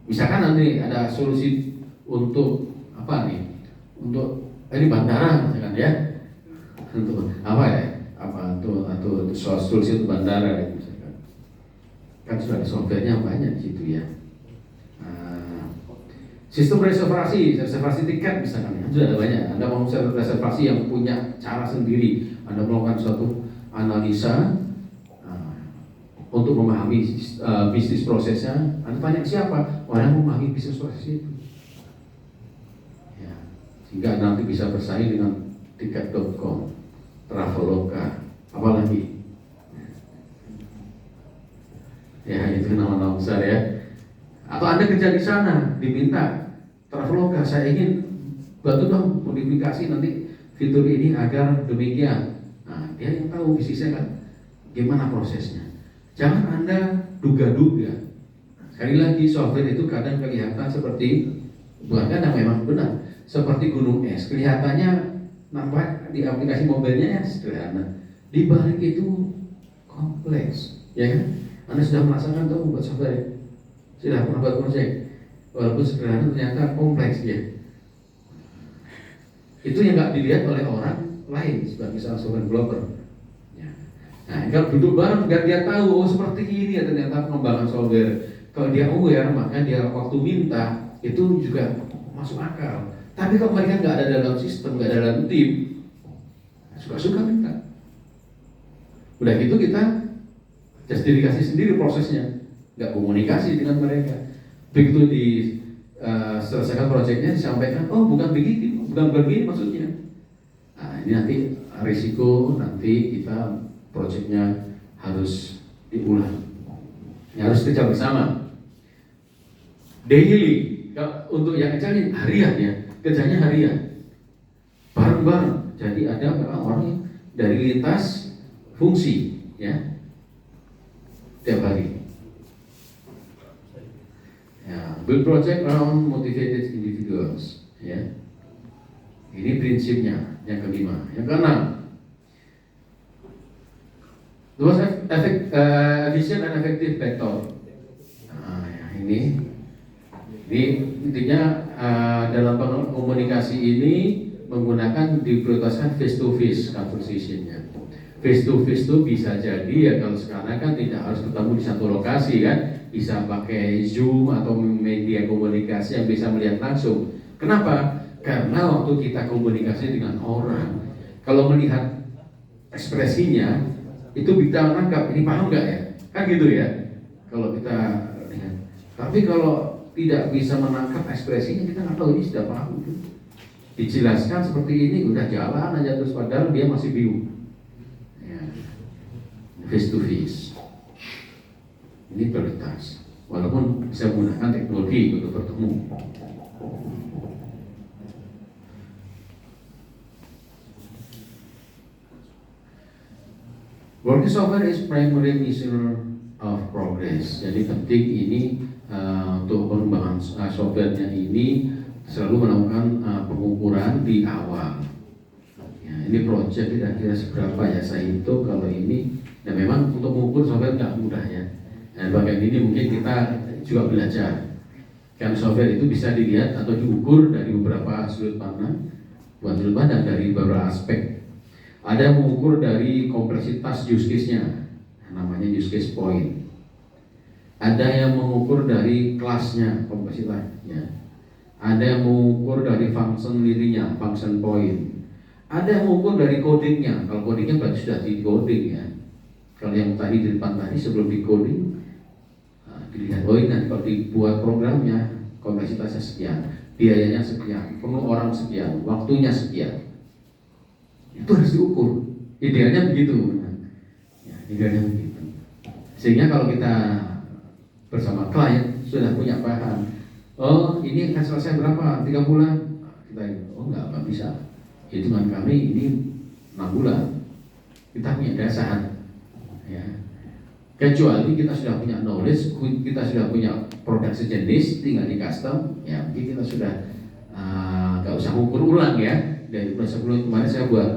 Misalkan nanti ada solusi untuk apa nih? Untuk ini bandara misalkan ya. Untuk apa ya? Atau solusi untuk bandara ya, misalkan. Kan sudah ada softwarenya banyak di situ ya. Sistem reservasi tiket misalkan ya, sudah ada banyak. Anda mau reservasi yang punya cara sendiri, Anda melakukan suatu analisa untuk memahami bisnis prosesnya. Anda tanya siapa? Orang memahami bisnis proses itu. Ya, sehingga nanti bisa bersaing dengan tiket.com, Traveloka, apalagi. Ya, itu nama-nama besar ya. Atau Anda kerja di sana, diminta Traveloka, saya ingin bantu dong modifikasi nanti fitur ini agar demikian. Nah, dia yang tahu bisnisnya kan gimana prosesnya. Jangan Anda duga-duga. Sekali lagi, software itu kadang kelihatan seperti, bukan kadang memang benar, seperti gunung es. Kelihatannya nampak di aplikasi mobilnya ya sederhana. Di balik itu kompleks, ya kan? Anda sudah merasakan tuh membuat software, sudah pernah buat proyek, walaupun sederhana ternyata kompleks ya. Itu yang nggak dilihat oleh orang lain sebagai seorang software developer. Ya. Nah, kalau duduk bareng biar dia tahu oh seperti ini ya ternyata pengembangan software. Kalau dia aware maka dia waktu minta itu juga masuk akal. Tapi kalau mereka nggak ada dalam sistem, nggak ada dalam tim, suka-suka minta. Udah gitu kita justifikasi sendiri prosesnya, nggak komunikasi dengan mereka. Begitu selesaikan proyeknya disampaikan, oh bukan begitu, bukan begini maksudnya. Nah ini nanti risiko nanti kita proyeknya harus diulang, harus kerja bersama. Daily, untuk yang kerja ini harian ya, kerjanya harian, bareng-bareng. Jadi ada orang dari lintas fungsi ya, tiap hari. Ya, build project around motivated individuals. Ya, ini prinsipnya. Yang kelima, yang keenam, terus efficient and effective vector. Nah, ya, ini intinya dalam komunikasi ini menggunakan diprioritaskan face to face conversation-nya. Face to face itu bisa jadi ya kalau sekarang kan tidak harus ketemu di satu lokasi kan, bisa pakai Zoom atau media komunikasi yang bisa melihat langsung. Kenapa? Karena waktu kita komunikasi dengan orang, kalau melihat ekspresinya itu bisa menangkap ini paham nggak ya? Kan gitu ya. Kalau kita lihat. Tapi kalau tidak bisa menangkap ekspresinya kita nggak tahu ini sudah paham. Dijelaskan seperti ini udah jalan aja terus padahal dia masih bingung. Ya. Face to face. Ini prioritas. Walaupun bisa menggunakan teknologi untuk bertemu. Working software is primary measure of progress. Jadi penting ini untuk pengembangan softwarenya ini selalu melakukan pengukuran di awal. Ya, ini project kira-kira seberapa ya saya hitung kalau ini. Dan memang untuk mengukur software nggak mudah ya. Dan bagian ini mungkin kita juga belajar. Karena software itu bisa dilihat atau diukur dari beberapa sudut pandang, dan dari beberapa aspek. Ada yang mengukur dari kompleksitas use case-nya, namanya use case point. Ada yang mengukur dari kelasnya, kompleksitasnya. Ada yang mengukur dari function dirinya, function point. Ada yang mengukur dari codingnya. Kalau codingnya berarti sudah di coding ya. Kalau yang tadi di depan tadi sebelum di coding, dilihat nanti kalau dibuat programnya kompleksitasnya sekian, biayanya sekian, perlu orang sekian, waktunya sekian. Itu harus diukur. Idealnya begitu. Ya, idealnya begitu. Sehingga kalau kita bersama klien sudah punya paham, oh ini akan selesai berapa? 3 bulan. Kita enggak bisa. Hitungan kami ini 6 bulan. Kita punya dasar. Ya. Kecuali kita sudah punya knowledge, kita sudah punya produk sejenis, tinggal di custom, ya mungkin kita sudah nggak usah ukur ulang ya. Dari sebelum kemarin saya buat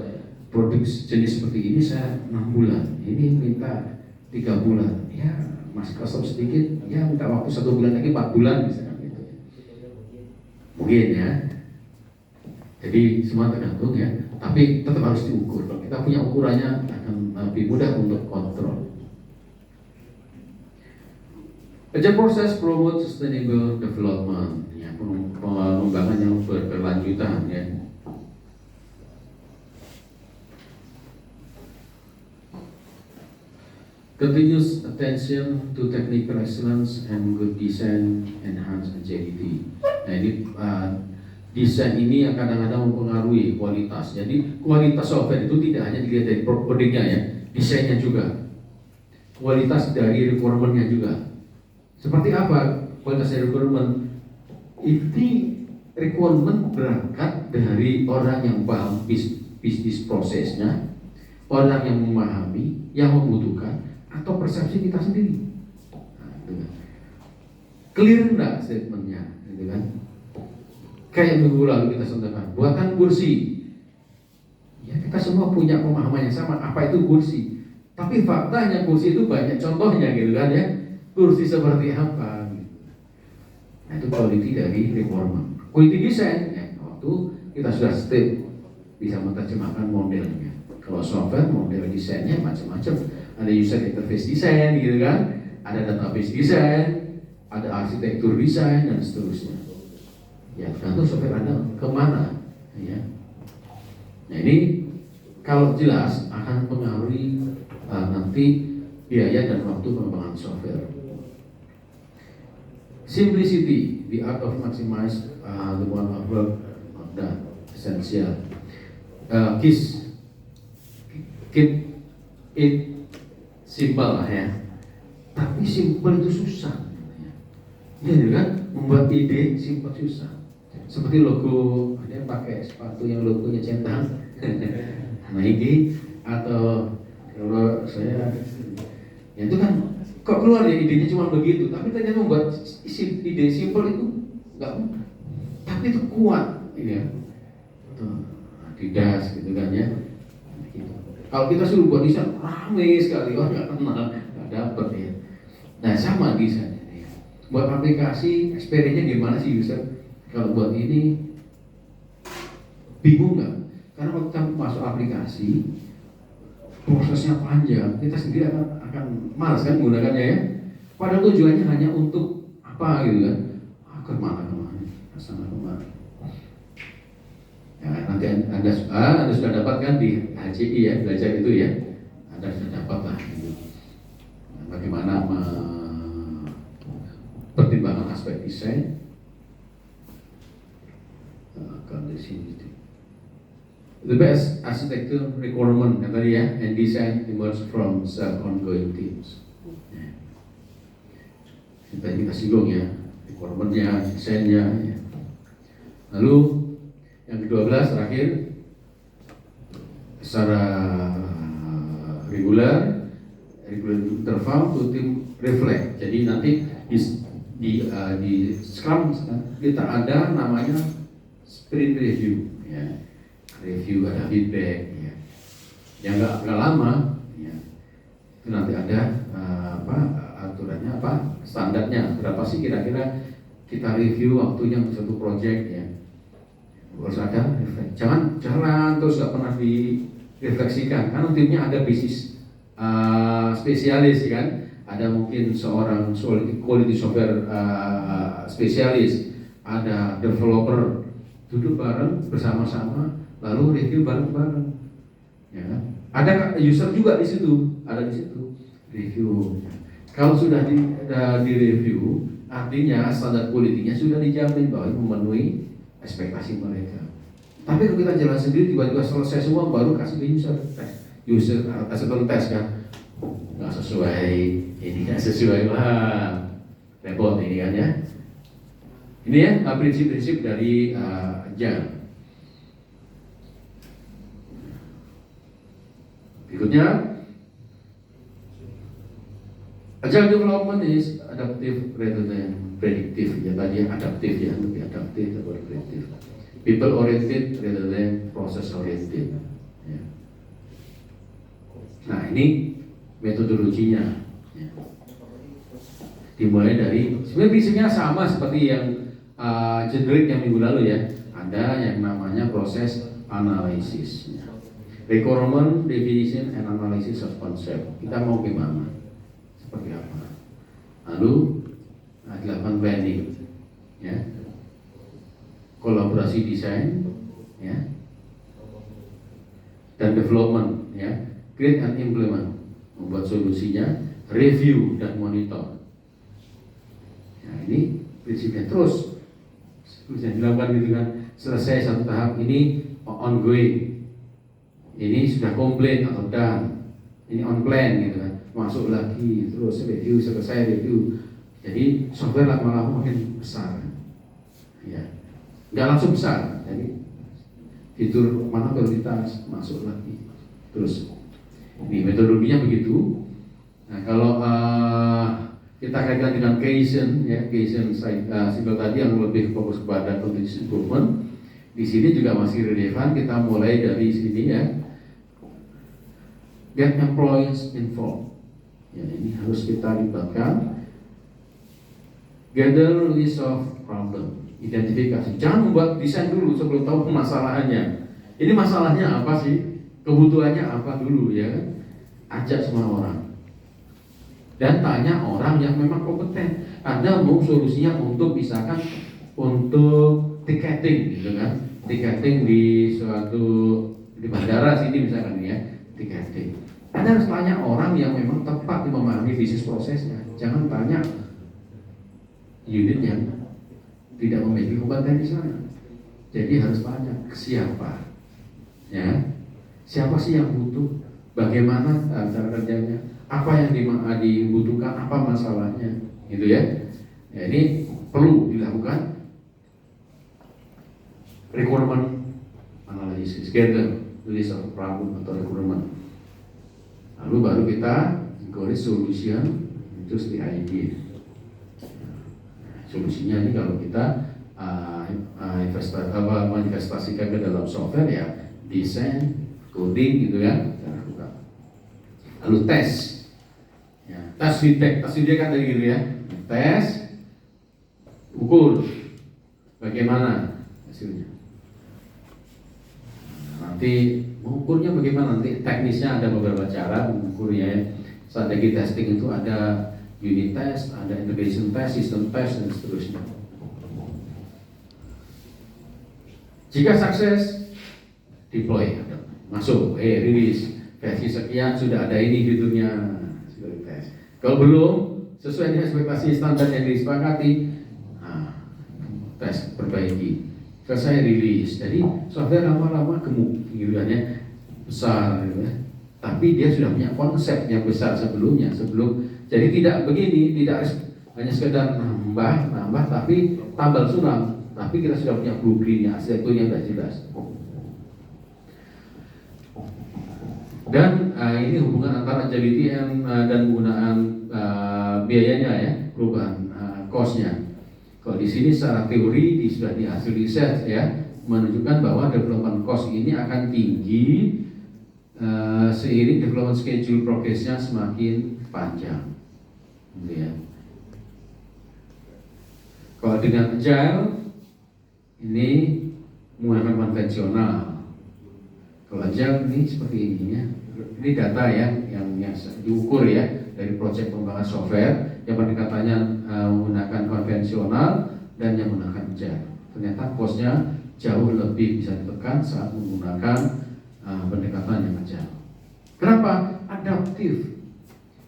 produk jenis seperti ini saya 6 bulan, ini minta 3 bulan, ya masih custom sedikit, ya minta waktu 1 bulan lagi 4 bulan misalnya gitu. Mungkin ya. Jadi semua tergantung ya, tapi tetap harus diukur. Kalau kita punya ukurannya akan lebih mudah untuk kontrol. Agile process promote sustainable development, ya, pengembangan yang berkelanjutan ya. Continuous attention to technical excellence and good design enhance agility. Nah ini desain ini yang kadang-kadang mempengaruhi kualitas. Jadi kualitas software itu tidak hanya dilihat dari codingnya ya, desainnya juga, kualitas dari requirement-nya juga. Seperti apa kualitas dari requirement? Ini requirement berangkat dari orang yang paham bisnis prosesnya, orang yang memahami, yang membutuhkan, atau persepsi kita sendiri. Nah, clear enggak statementnya, gitu kan? Kayak minggu lalu kita sampaikan, buatan kursi. Ya kita semua punya pemahaman yang sama, apa itu kursi. Tapi faktanya kursi itu banyak contohnya, gitu kan ya. Kursi seperti apa? Gitu. Nah itu quality dari requirement. Quality design, ya, waktu kita sudah state bisa menerjemahkan modelnya. Kalau software model desainnya macam-macam. Ada user interface design, gitu kan? Ada database design, ada arsitektur design dan seterusnya. Ya tergantung software Anda kemana ya. Nah ini kalau jelas akan mempengaruhi nanti biaya dan waktu pengembangan software. Simplicity, the art of maximize the one of work done, essential. Keep it simple lah ya. Tapi simple itu susah. Ya kan, membuat ide simple susah. Seperti logo, ada yang pakai sepatu yang logonya centang Nike, atau kalau saya ya itu kan kok keluar ya idenya cuma begitu, tapi ternyata membuat ide simple itu nggak mudah, tapi itu kuat ya. Adidas gitu kan ya gitu. Kalau kita suruh buat desain ramai sekali, nggak kenal, nggak dapet ya. Nah sama desainnya ya. Buat aplikasi experience-nya gimana sih user? Kalau buat ini bingung nggak? Karena kalau kita masuk aplikasi prosesnya panjang, kita sendiri akan malas kan menggunakannya ya. Padahal tujuannya hanya untuk apa gitu kan? Kemana, kesana kemana. Ya, nanti anda sudah dapatkan di HCI ya, belajar itu ya. Anda sudah dapat lah gitu. Bagaimana pertimbangan aspek desain. The best architecture requirement yang tadi ya, and design emerge from self-ongoing teams. Tadi kita singgung ya, requirement-nya, desainnya. Ya. Lalu yang ke-12 terakhir, secara regular interval to team reflect. Jadi nanti di Scrum kita ada namanya sprint review. Ya. Review ada feedback. Ya. Yang nggak lama, ya. Itu nanti ada aturannya standarnya berapa sih kira-kira kita review waktunya untuk satu project ya. Harus ada reflect. Jangan terus nggak pernah direfleksikan karena timnya ada bisnis spesialis kan, ada mungkin seorang quality software spesialis, ada developer, duduk bareng bersama-sama lalu review bareng-bareng ya. Ada user juga di situ, review. Kalau sudah di review, artinya standar quality-nya sudah dijamin bahwa memenuhi ekspektasi mereka. Tapi kalau kita jalan sendiri tiba-tiba selesai semua baru kasih ke user tes kan, nggak sesuai, wah repot ini kan ya. Ini ya prinsip-prinsip dari Agile. Berikutnya, Agile development is adaptive rather than predictive. Ya tadi adaptif ya, lebih adaptif daripada predictive. People oriented rather than process oriented. Ya. Nah ini metodologinya. Ya. Dimulai dari sebenarnya prinsipnya sama seperti yang generik yang minggu lalu ya. Ada yang namanya proses analisis. Ya. Requirement, definition, and analysis of concept. Kita mau gimana? Seperti apa? Lalu dilakukan planning, ya, kolaborasi desain, ya, dan development, ya, create and implement, membuat solusinya, review dan monitor. Ya, ini prinsipnya terus dilakukan gitu kan. Selesai satu tahap ini ongoing. Ini sudah komplain atau done, ini on plan gitu kan, masuk lagi terus review, selesai review. Jadi software lama-lama makin besar, ya, nggak langsung besar. Jadi fitur mana prioritas masuk lagi terus. Ini metodologinya begitu. Nah kalau kita kaitkan dengan Kaizen, ya, Kaizen cycle tadi yang lebih fokus kepada continuous improvement, di sini juga masih relevan. Kita mulai dari sini ya. Get employees involved. Ya, ini harus kita libatkan. Gather list of problem. Identifikasi. Jangan membuat desain dulu sebelum tahu masalahnya. Ini masalahnya apa sih? Kebutuhannya apa dulu ya? Ajak semua orang. Dan tanya orang yang memang kompeten. Anda mau solusinya untuk misalkan untuk tiketing gitu kan? Tiketing di di bandara sini misalkan ya, tiketing. Anda harus tanya orang yang memang tepat memahami bisnis prosesnya. Jangan tanya unit yang tidak memiliki kompeten di sana. Jadi harus tanya ke siapa, ya, siapa sih yang butuh, bagaimana cara kerjanya, apa yang dibutuhkan, apa masalahnya, gitu ya. Ya ini perlu dilakukan requirement analysis, gather list of problem atau requirement. Lalu baru kita encourage solution, terus the idea. Solusinya ini kalau kita menginvestasikan ke dalam software ya, desain, coding gitu ya. Lalu tes, ya, tes feedback kan tadi gitu ya. Tes, ukur, bagaimana hasilnya. Nanti mengukurnya bagaimana, nanti teknisnya ada beberapa cara mengukurnya. Strategi testing itu ada unit test, ada integration test, system test, dan seterusnya. Jika sukses, deploy, masuk, rilis, versi sekian sudah ada ini fiturnya, sudah tes. Kalau belum sesuai dengan ekspektasi standar yang disepakati, tes, perbaiki. Selesai rilis. Jadi software lama-lama gemuk, figurannya besar, gitu ya. Tapi dia sudah punya konsep yang besar sebelumnya. Jadi tidak begini, tidak hanya sekedar nambah tapi tambal sulam, tapi kita sudah punya blueprintnya, arsitekturnya sudah jelas. Dan ini hubungan antara agility dan penggunaan biayanya ya, perubahan cost-nya. Kalau di sini secara teori sudah di hasil riset ya, menunjukkan bahwa development cost ini akan tinggi seiring development schedule progresnya semakin panjang, gitu ya. Kalau dengan agile ini menggunakan konvensional. Kalau agile ini seperti ini ya. Ini data yang diukur ya dari proyek pengembangan software yang pendekatannya menggunakan konvensional dan yang menggunakan agile. Ternyata cost-nya jauh lebih bisa ditekan saat menggunakan pendekatan yang agile. Kenapa? Adaptif.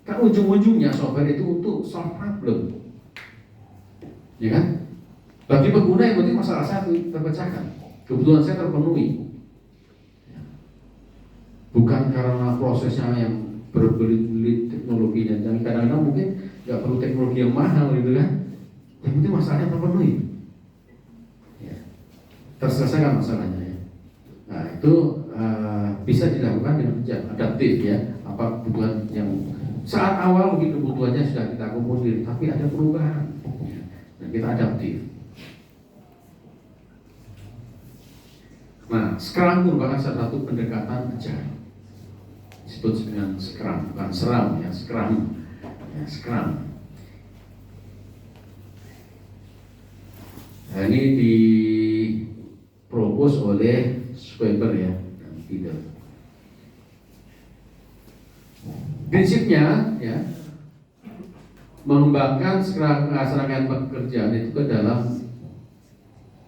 Kan ujung-ujungnya software itu untuk solve problem. Ya kan? Bagi pengguna yang penting masalah saya terpecahkan, kebutuhan saya terpenuhi. Bukan karena prosesnya yang berbelit-belit teknologinya. Dan kadang-kadang mungkin nggak perlu teknologi yang mahal gitu kan. Yang penting masalahnya terpenuhi. Ya. Terselesaikan masalahnya ya. Nah itu bisa dilakukan dengan adaptif ya. Apa kebutuhan yang saat awal mungkin kebutuhannya sudah kita akomodir, tapi ada perubahan. Dan kita adaptif. Nah, Scrum merupakan salah satu pendekatan agile. Disebut dengan Scrum, bukan seram ya, Scrum. Ya, Scrum. Nah, ini dipropos oleh Schweber ya, dan Peter. Prinsipnya ya, mengembangkan serangkaian pekerjaan itu ke dalam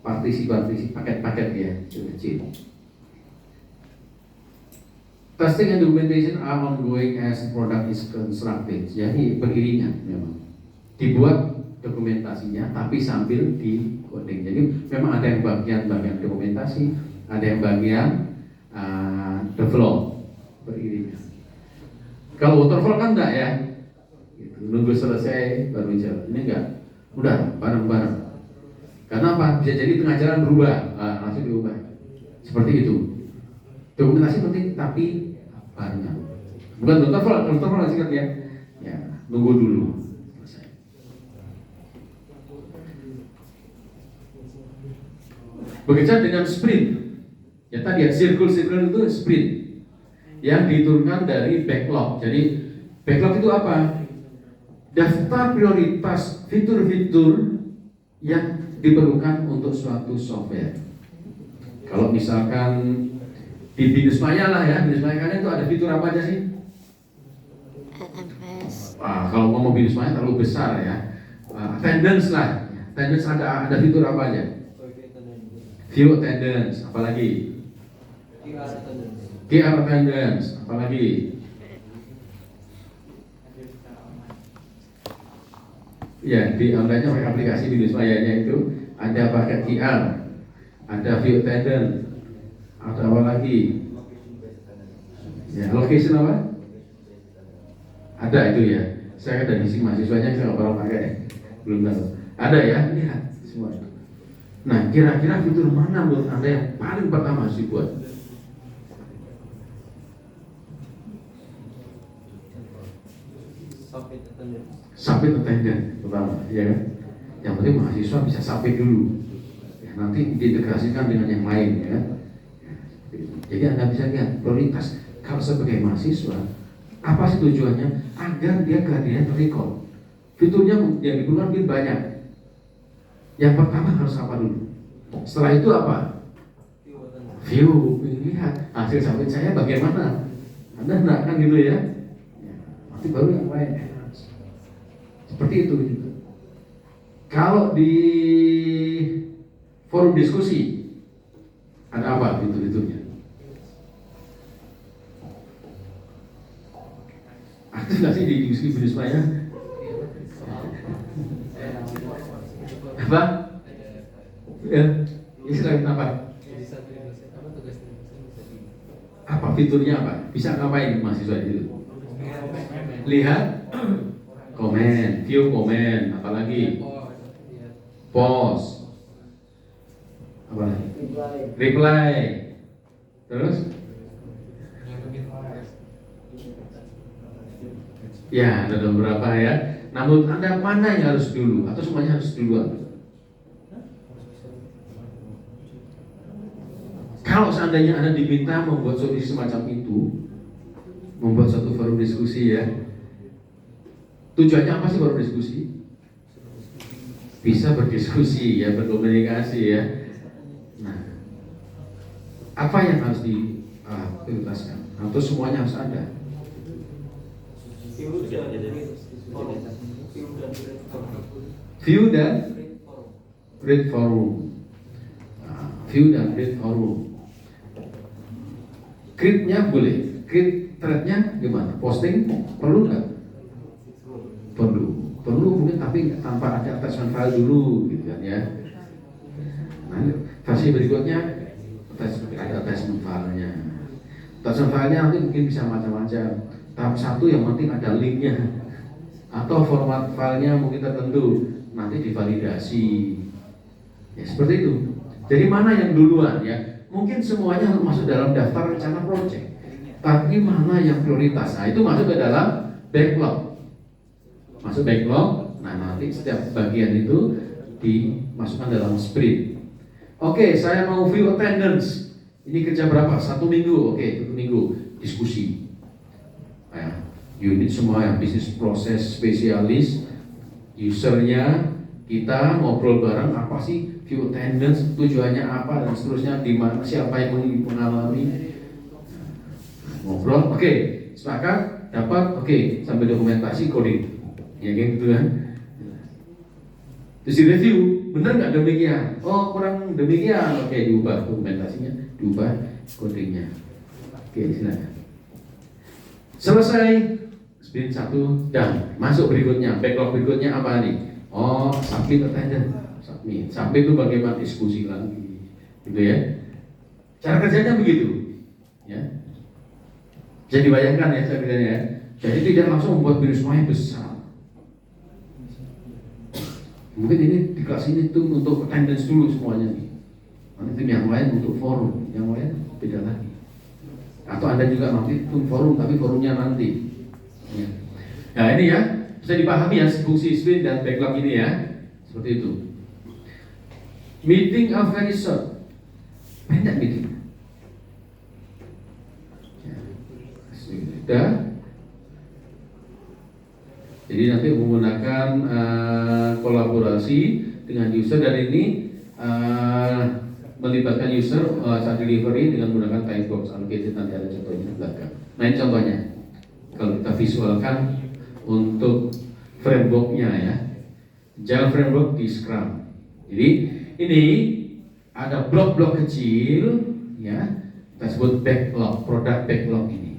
partisi paket-paket ya, kecil. Testing and documentation are ongoing as product is constructed. Jadi beriringan memang. Dibuat dokumentasinya, tapi sambil di coding. Jadi memang ada yang bagian dokumentasi, ada yang bagian develop, beriringan. Kalau waterfall kan enggak ya, nunggu selesai baru jalan. Ini enggak, udah bareng-bareng. Karena apa? Bisa jadi tengah jalan berubah, langsung diubah. Seperti itu. Dokumentasi penting, tapi barengan. Bukan waterfall singkat ya. Ya, nunggu dulu. Selesai. Bekerja dengan sprint. Ya tadi ya, circle itu sprint yang diturunkan dari backlog. Jadi backlog itu apa? Daftar prioritas fitur-fitur yang diperlukan untuk suatu software. Kalau misalkan di Binus Maya lah ya, Binus Maya kalian itu ada fitur apa aja sih? Kalau ngomong Binus Maya terlalu besar ya. Attendance lah. Attendance ada fitur apa aja? View attendance, apalagi? QR attendance, apalagi? Ya, di online-nya pakai aplikasi Binus Maya-nya itu ada pakai QR, ada view attendance, ada apa lagi? Ya, location apa? Ada itu ya. Saya kan dari sini mahasiswanya, saya nggak pernah pakai, belum tahu. Ada ya, lihat semua. Nah, kira-kira fitur mana menurut Anda yang paling pertama harus dibuat? Submit attendance pertama, ya kan? Yang penting mahasiswa bisa submit dulu. Ya, nanti diintegrasikan dengan yang lain, ya. Jadi Anda bisa lihat prioritas kalau sebagai mahasiswa apa sih tujuannya? Agar dia kehadiran terrecord. Fiturnya yang diperlukan mungkin banyak. Yang pertama harus apa dulu? Setelah itu apa? View, lihat hasil submit saya bagaimana? Anda enggak kan gitu ya? Nanti baru yang lain. Seperti itu juga. Kalau di forum diskusi ada apa fitur-fiturnya? Aktif nggak sih di diskusi Binus Maya? Apa? Ya, ini selain apa? Apa fiturnya apa? Bisa ngapain mahasiswa itu? Lihat Komen, view komen, apalagi post, apalagi reply, terus ya ada beberapa ya. Namun Anda mana yang harus dulu atau semuanya harus duluan? Kalau seandainya Anda diminta membuat suatu semacam itu, membuat suatu forum diskusi ya, tujuannya apa sih forum diskusi? Bisa berdiskusi ya, berkomunikasi ya. Nah, apa yang harus diprioritaskan? Atau semuanya harus ada? View dan read forum. View dan read forum. Create-nya boleh, create thread-nya gimana? Posting perlu nggak? Perlu mungkin, tapi tanpa ada attachment file dulu, gitu kan ya. Nah, versi berikutnya ada attachment file-nya. Attachment file-nya nanti mungkin bisa macam-macam. Tahap 1 yang penting ada link-nya, atau format filenya mungkin tertentu, nanti divalidasi. Ya seperti itu. Jadi mana yang duluan ya? Mungkin semuanya harus masuk dalam daftar rencana proyek, tapi mana yang prioritas? Nah itu masuk ke dalam backlog. Masuk backlog. Nah nanti setiap bagian itu dimasukkan dalam sprint. Oke, saya mau view attendance. Ini kerja berapa? 1 minggu. Oke, 1 minggu diskusi. Nah, unit semua yang bisnis proses spesialis, usernya, kita ngobrol bareng apa sih view attendance, tujuannya apa dan seterusnya, di mana, siapa yang mengalami, ngobrol, oke, sepakat, dapat, oke, sampai dokumentasi coding, ya gitu kan. Terus di review, benar nggak demikian? Oh kurang demikian, oke diubah dokumentasinya, diubah codingnya, oke silakan. Selesai sprint 1 dan masuk berikutnya, backlog berikutnya apa nih? Oh submit attendance, submit itu bagaimana diskusi lagi, gitu ya. Cara kerjanya begitu, ya. Bisa dibayangkan ya cara kerjanya ya. Jadi tidak langsung membuat virus semuanya besar. Mungkin ini di kelas ini tuh untuk attendance dulu semuanya nih. Nanti tim yang lain untuk forum, yang lain beda lagi. Atau Anda juga nanti tim forum, tapi forumnya nanti. Ya. Nah ini ya, bisa dipahami ya fungsi sprint dan backlog ini ya. Seperti itu. Meeting are very short. Pendek meeting. Ya. Sudah. Jadi nanti menggunakan kolaborasi dengan user, dan ini melibatkan user saat delivery dengan menggunakan time box allocated, nanti ada contohnya di belakang. Nah ini contohnya, kalau kita visualkan untuk frameworknya ya, Agile framework di Scrum. Jadi ini ada blok-blok kecil ya, kita sebut backlog, product backlog ini.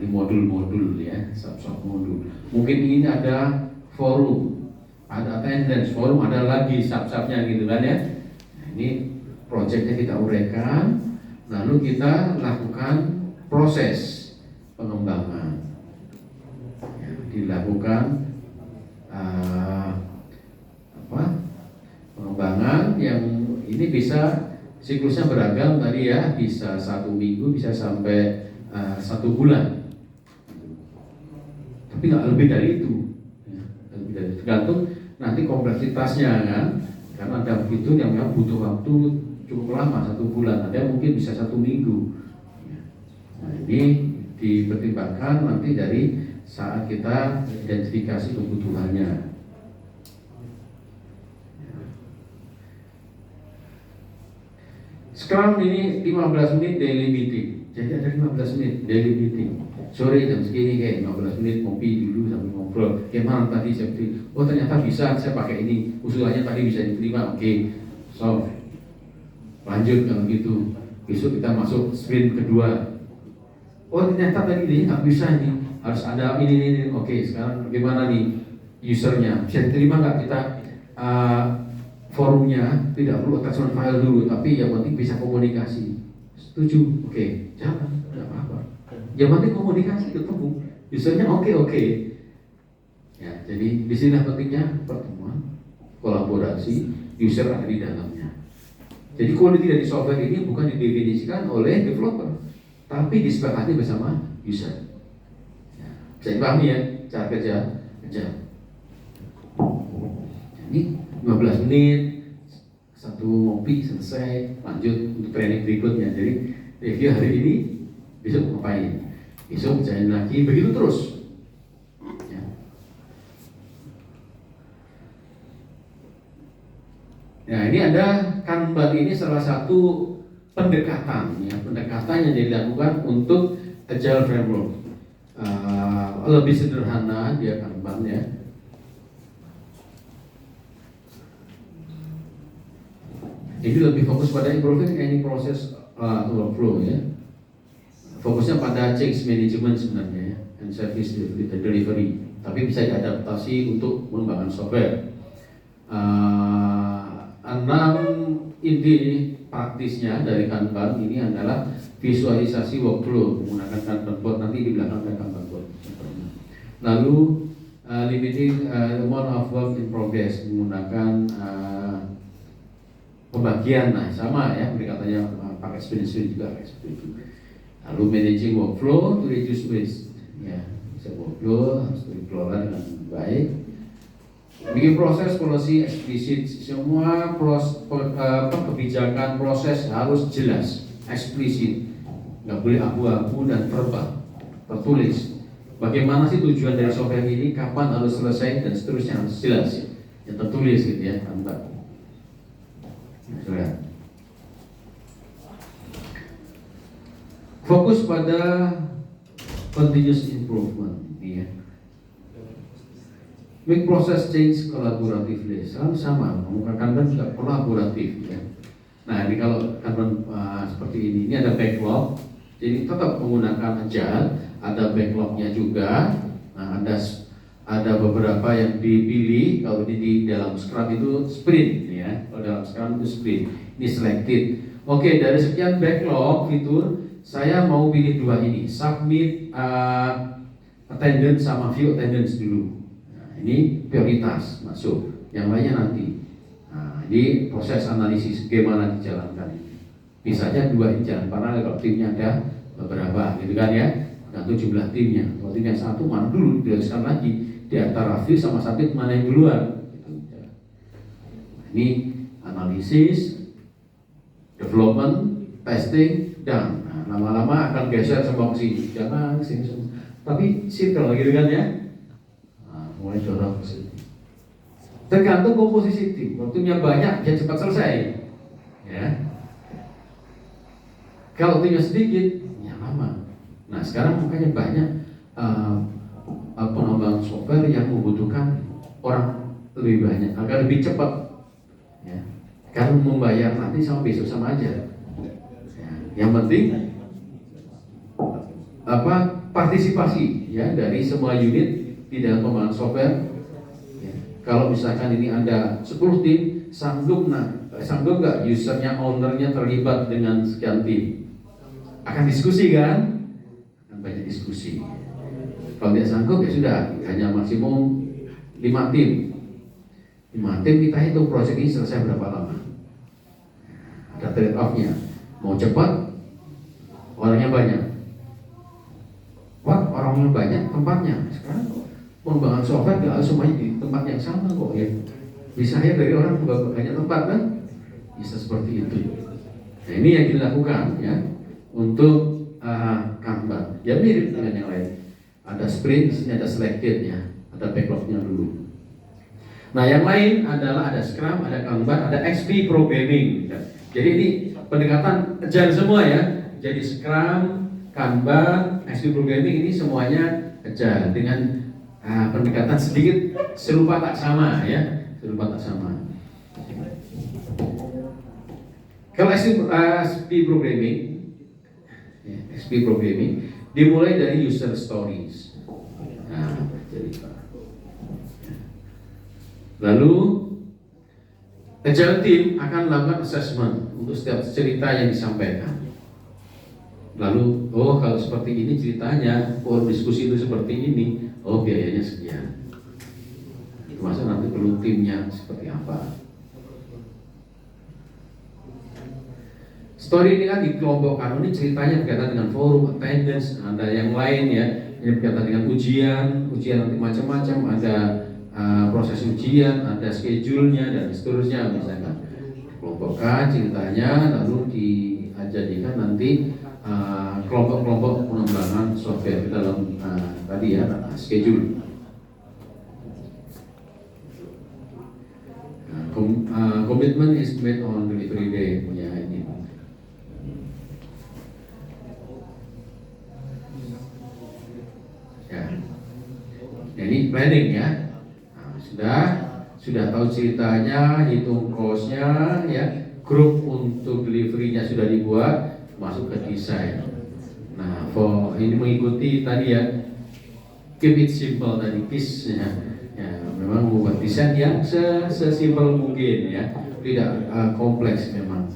Ini modul-modul ya, sub-sub modul. Mungkin ini ada forum, ada attendance, forum ada lagi sub-subnya gitu kan ya. Nah, ini projectnya kita uraikan, lalu kita lakukan proses pengembangan. Ya, dilakukan pengembangan yang ini bisa siklusnya beragam tadi ya, bisa 1 minggu, bisa sampai 1 bulan. Tapi nggak lebih dari itu, ya, lebih dari itu. Tergantung nanti kompleksitasnya kan, karena ada begitu yang memang butuh waktu cukup lama, 1 bulan, ada yang mungkin bisa 1 minggu. Nah ini dipertimbangkan nanti dari saat kita identifikasi kebutuhannya. Scrum ini 15 menit daily meeting, jadi ada 15 menit daily meeting. Sore jam segini kayak 15 menit ngopi dulu sambil ngobrol. Gimana tadi seperti, oh ternyata bisa saya pakai ini, usulannya tadi bisa diterima, oke, so lanjut kalau gitu. Besok kita masuk sprint kedua. Oh ternyata tadi ini nggak bisa ini, harus ada ini. Oke, sekarang bagaimana nih usernya, bisa diterima nggak kita forumnya, tidak perlu attachment file dulu, tapi yang penting bisa komunikasi. Setuju? Oke, jangan, tidak apa-apa. Yang penting komunikasi ketemu, usernya oke. Ya, jadi di sini pentingnya pertemuan, kolaborasi, user ada di dalamnya. Jadi quality dari software ini bukan didefinisikan oleh developer, tapi disepakati bersama user. Ya, saya pahami ya cara kerja. Ini 15 menit, satu ngopi selesai, lanjut untuk training berikutnya. Jadi review hari ini, besok ngapain, besok jalan lagi, begitu terus. Ya. Nah ini ada Kanban, ini salah satu pendekatan ya, pendekatan yang dilakukan untuk Agile Framework. Lebih sederhana dia Kanban ya. Ini lebih fokus pada improving any process workflow ya. Fokusnya pada change management sebenarnya ya, and service delivery. Tapi bisa diadaptasi untuk mengembangkan software. 6 inti praktisnya dari Kanban ini adalah visualisasi workflow menggunakan Kanban board, nanti di belakang ada Kanban board. Lalu limiting amount of work in progress menggunakan pembagian, nah sama ya pendekatannya pakai sprint juga kayak seperti itu. Lalu managing workflow to reduce waste, ya bisa workflow harus dikelola dengan baik. Bikin proses policy eksplisit, semua kebijakan proses harus jelas, eksplisit, nggak boleh abu-abu dan verbal, tertulis. Bagaimana sih tujuan dari software ini, kapan harus selesai dan seterusnya harus jelas, ya tertulis gitu ya, tanpa. Fokus pada continuous improvement ya. Make process change collaboratively, selalu sama, Kanban juga kolaboratif ya. Nah ini kalau Kanban seperti ini ada backlog, jadi tetap menggunakan Agile, ada backlognya juga. Nah ada beberapa yang dipilih, kalau di dalam Scrum itu sprint ya, kalau dalam Scrum itu sprint, ini selected. Oke, dari sekian backlog fitur, saya mau pilih 2 ini, submit attendance sama view attendance dulu. Nah, ini prioritas masuk, yang lainnya nanti. Nah, ini proses analisis bagaimana dijalankan ini. Misalnya 2 ini jalan paralel, kalau timnya ada beberapa, gitu kan ya, tergantung jumlah timnya. Kalau tim yang satu mana dulu dijelaskan lagi. Di antara view sama submit mana yang duluan. Ini analisis, development, testing, dan lama-lama akan geser semua ke sini. Jangan ke sini semua. Tapi circle gitu kan ya. Nah, mulai dorong ke sini. Tergantung komposisi tim. Kalau timnya banyak, dia cepat selesai. Ya. Kalau timnya sedikit, ya lama. Nah sekarang makanya banyak pengembangan software yang membutuhkan orang lebih banyak agar lebih cepat ya. Kan membayar nanti sama besok sama aja ya. Yang penting partisipasi ya dari semua unit di dalam pengembangan software ya. Kalau misalkan ini ada 10 tim, sanggup nggak usernya, ownernya terlibat dengan sekian tim, akan diskusi kan, akan banyak diskusi. Kalau tidak sanggup ya sudah, hanya maksimum 5 tim. 5 tim kita hitung proyek ini selesai berapa lama. Ada trade off-nya. Mau cepat, orangnya banyak. Wah, orangnya banyak, tempatnya. Sekarang pengembangan software nggak harus semuanya di tempat yang sama kok ya. Bisa ya dari orang banyak tempat kan? Bisa seperti itu. Nah ini yang dilakukan ya untuk Kanban. Ya mirip dengan yang lain. Ada sprint, di sini ada selected ya, ada backlognya dulu. Nah yang lain adalah ada Scrum, ada Kanban, ada XP programming. Jadi ini pendekatan Agile semua ya. Jadi Scrum, Kanban, XP programming ini semuanya Agile dengan pendekatan sedikit serupa tak sama ya, serupa tak sama. Kalau XP programming dimulai dari user stories. Nah, cerita. Lalu Agile team akan melakukan assessment untuk setiap cerita yang disampaikan. Lalu, kalau seperti ini ceritanya, diskusi itu seperti ini, biayanya sekian. termasuk nanti perlu timnya seperti apa. Story ini kan dikelompokkan, ini ceritanya berkaitan dengan forum, attendance, ada yang lain ya, ini berkaitan dengan ujian nanti macam-macam, ada proses ujian, ada schedule-nya dan seterusnya misalkan. Kelompokkan ceritanya lalu dijadikan nanti kelompok-kelompok pengembangan software dalam tadi ya schedule. Commitment is made on delivery day ya ini. Ya. Ini planning ya. Nah, sudah tahu ceritanya, hitung cost-nya ya, grup untuk delivery-nya sudah dibuat, masuk ke desain. Nah, ini mengikuti tadi ya, keep it simple tadi, KISS ya. Ya, memang membuat desain yang sesimpel mungkin ya, tidak kompleks memang.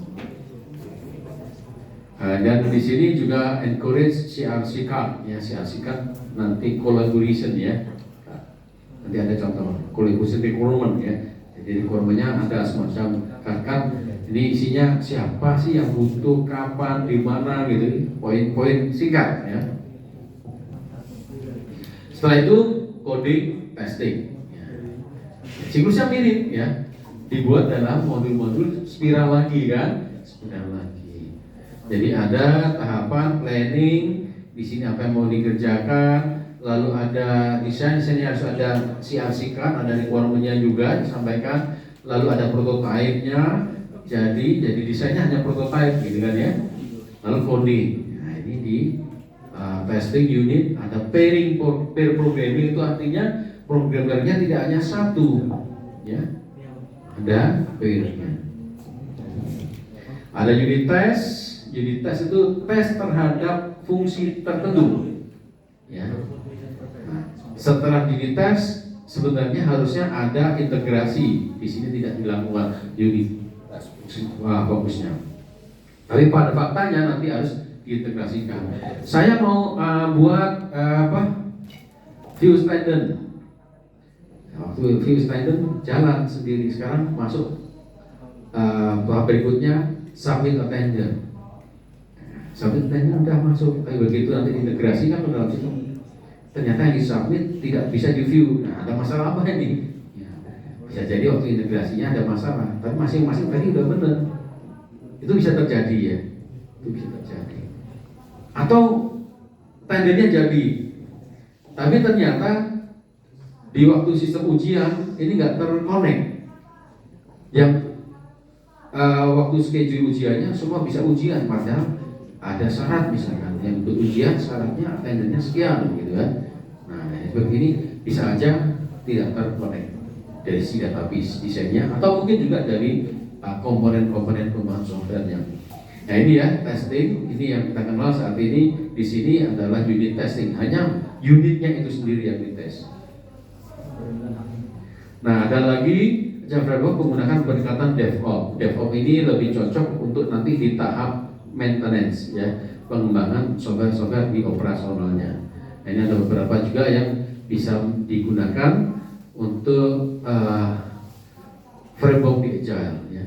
Dan di sini juga encourage CRC card ya, CRC card nanti collaboration ya. Nanti ada contoh collaboration requirement ya. Jadi requirement-nya ada semacam card. Ini isinya siapa sih yang butuh, kapan, di mana gitu, poin-poin singkat ya. Setelah itu coding, testing. Siklusnya mirip ya, dibuat dalam modul-modul spiral lagi kan, spiral lagi. Jadi ada tahapan planning, di sini apa yang mau dikerjakan, lalu ada desainnya harus ada CRC card, ada requirement-nya juga disampaikan, lalu ada prototype-nya, jadi desainnya hanya prototype gitu kan ya. Lalu coding, nah ini di testing unit ada pair programming, itu artinya programmernya tidak hanya satu ya, ada pairnya. Ada unit test itu tes terhadap fungsi tertentu ya. Nah, setelah unit test sebenarnya harusnya ada integrasi, di sini tidak dilakukan unit test fokusnya, tapi pada faktanya nanti harus diintegrasikan. Saya mau buat view standard. Waktu view standard jalan sendiri, sekarang masuk tahap berikutnya submit attender. Submit attender udah masuk, tapi begitu nanti integrasi kan dalam situ ternyata yang disubmit tidak bisa di view. Nah, ada masalah apa ini? Ya, bisa jadi waktu integrasinya ada masalah, tapi masing-masing tadi udah benar. Itu bisa terjadi ya, itu bisa terjadi. Atau tendernya jadi, tapi ternyata di waktu sistem ujian ini nggak terkonek. Yang waktu schedule ujiannya semua bisa ujian, padahal ada syarat misalkan yang untuk ujian syaratnya tendernya sekian gitu kan. Nah, seperti ini bisa aja tidak terkonek dari si database desainnya, atau mungkin juga dari komponen-komponen pembangunan softwarenya. Nah ini ya testing, ini yang kita kenal saat ini di sini adalah unit testing, hanya unitnya itu sendiri yang dites. Nah ada lagi framework menggunakan pendekatan DevOps. DevOps ini lebih cocok untuk nanti di tahap maintenance ya, pengembangan software di operasionalnya. Nah, ini ada beberapa juga yang bisa digunakan untuk framework di Agile ya.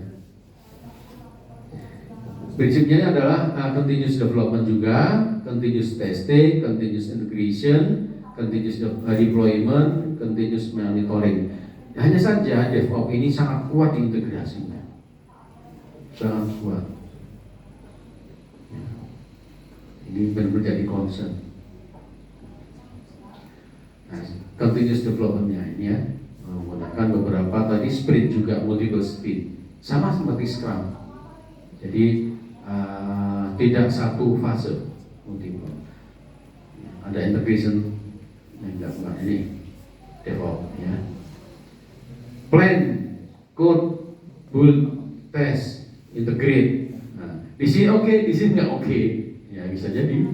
Prinsipnya adalah continuous development juga, continuous testing, continuous integration, continuous deployment, continuous monitoring. Hanya saja DevOps ini sangat kuat di integrasinya, sangat kuat. Ini benar-benar jadi concern. Nah, continuous development-nya ini ya, menggunakan beberapa tadi sprint juga, multiple sprint, sama seperti Scrum. Jadi tidak satu fase, multiple. Ada integration yang dilakukan ini DevOps ya. Plan, code, build, test, integrate. Nah, di sini oke, di sini nggak oke. Ya bisa jadi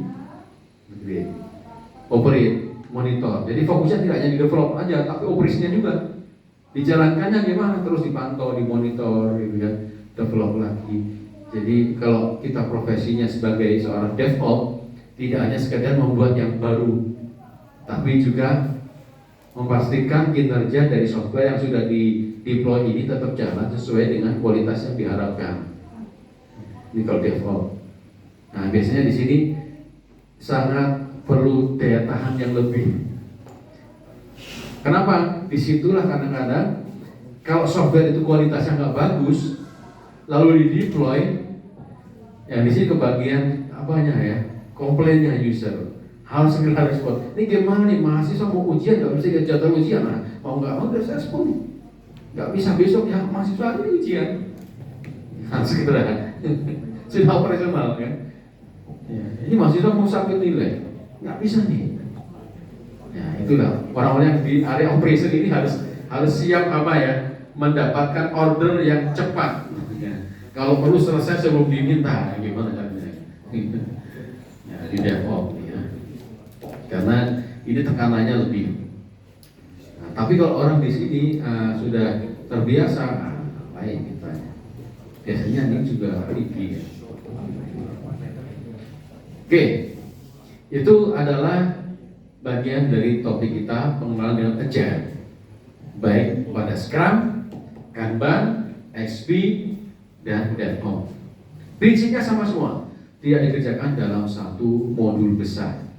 integrate, operate, monitor. Jadi fokusnya tidak hanya di develop aja, tapi operasinya juga. Dijalankannya gimana? Terus dipantau, dimonitor, gitu kan. Develop lagi. Jadi kalau kita profesinya sebagai seorang DevOps, tidak hanya sekedar membuat yang baru, tapi juga memastikan kinerja dari software yang sudah di deploy ini tetap jalan sesuai dengan kualitas yang diharapkan. Ini kalau DevOps. Nah, biasanya di sini sangat perlu daya tahan yang lebih. Kenapa? Disitulah kadang-kadang kalau software itu kualitasnya nggak bagus, lalu di deploy, ya di sini kebagian apanya ya, komplainnya user harus segera respon. Ini gimana nih, mahasiswa mau ujian nggak bisa jadwal ujian, nah, mau nggak mau harus respon, nggak bisa besok ya mahasiswa ini ujian, harus segera. Sudah operasional kan? Ya, ini mahasiswa mau submit nilai, nggak bisa nih. Ya itulah orang-orang yang di area operation ini harus siap apa ya, mendapatkan order yang cepat. Ya. Kalau perlu selesai sebelum diminta, gimana caranya? Ya, di DevOps ya. Karena ini tekanannya lebih. Nah, tapi kalau orang di sini sudah terbiasa, baik kita. Biasanya ini juga tinggi. Ya. Oke, itu adalah bagian dari topik kita pengenalan dengan Agile, baik pada Scrum, Kanban, XP, dan DevOps. Prinsipnya sama semua, tidak dikerjakan dalam satu modul besar,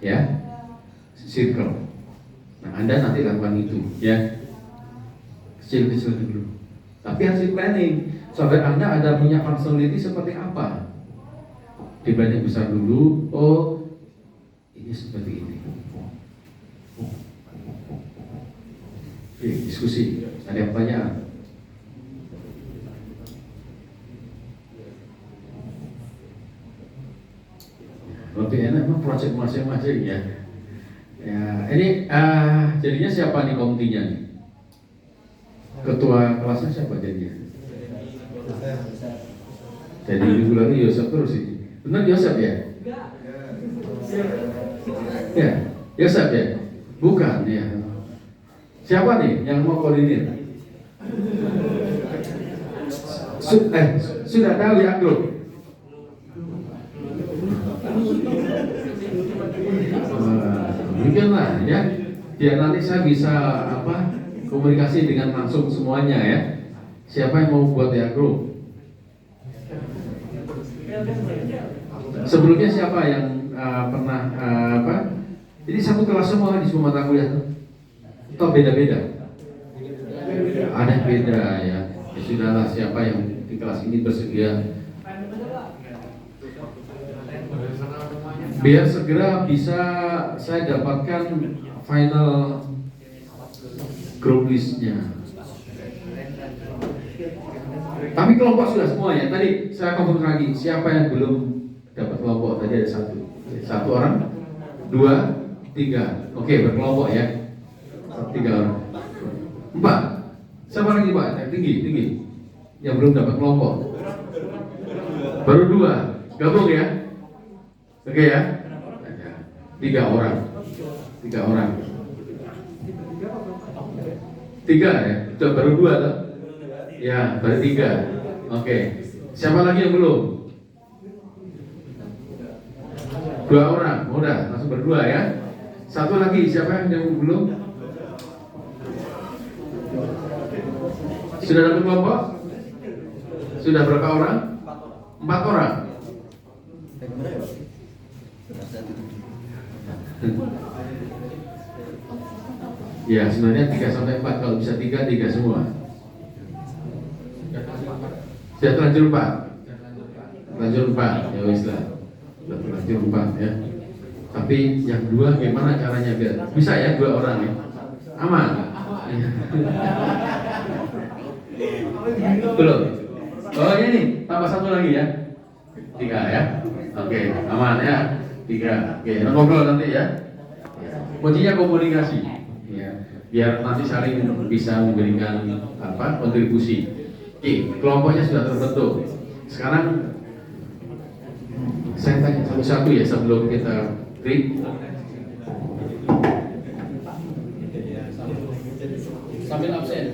ya, circle. Nah, Anda nanti lakukan itu, ya, kecil-kecil dulu. Tapi hasil planning, software Anda ada punya functionality seperti apa? Di planning besar dulu. Oh, ini seperti ini. Oke, diskusi. Ada yang pertanyaan? Lebih enak memang proyek masing-masing ya. Ya, ini jadinya siapa nih komitinya nih? Ketua kelasnya siapa jadinya? Jadi minggu lalu Yosef terus ini. Benar Yosef ya? Ya, Yosef ya? Bukan ya. Siapa nih yang mau koordinir? Sudah tahu ya grup? Mungkinlah ya, biar nanti saya bisa komunikasi dengan langsung semuanya ya. Siapa yang mau buat ya grup? Sebelumnya siapa yang pernah Jadi satu kelas semua di semua mata kuliah tuh? Atau beda-beda? Ada yang beda ya. Ya sudahlah, siapa yang di kelas ini bersedia? Biar segera bisa saya dapatkan final group listnya. Tapi kelompok sudah semua ya. Tadi saya confirm lagi, siapa yang belum dapat kelompok? Tadi ada satu orang, 2, 3. Oke, berkelompok ya. 3 orang. 4. Siapa lagi Pak? Tinggi. Yang belum dapat kelompok. Baru 2. Gabung ya. Oke ya. 3 orang. 3 ya. Coba baru 2 tuh. Ya, baru 3. Oke. Siapa lagi yang belum? 2 orang. Udah, langsung berdua ya. Satu lagi, siapa yang belum? Sudah dapat kelompok? Sudah berapa orang? 4 orang. Ya, sebenarnya 3 sampai 4. Kalau bisa 3 semua. Sudah terlanjur 4. Terlanjur 4. Ya wis lah. Sudah terlanjur 4 ya. Tapi yang 2 gimana caranya biar bisa ya 2 orang ya? Aman. Belum. Oh ini tambah 1 lagi ya. 3 ya. Oke, aman ya. 3. Oke, ngobrol nanti ya. Kuncinya komunikasi. Ya. Biar nanti saling bisa memberikan kontribusi. Oke, kelompoknya sudah terbentuk. Sekarang saya tanya satu-satu ya sebelum kita break. Sambil absen.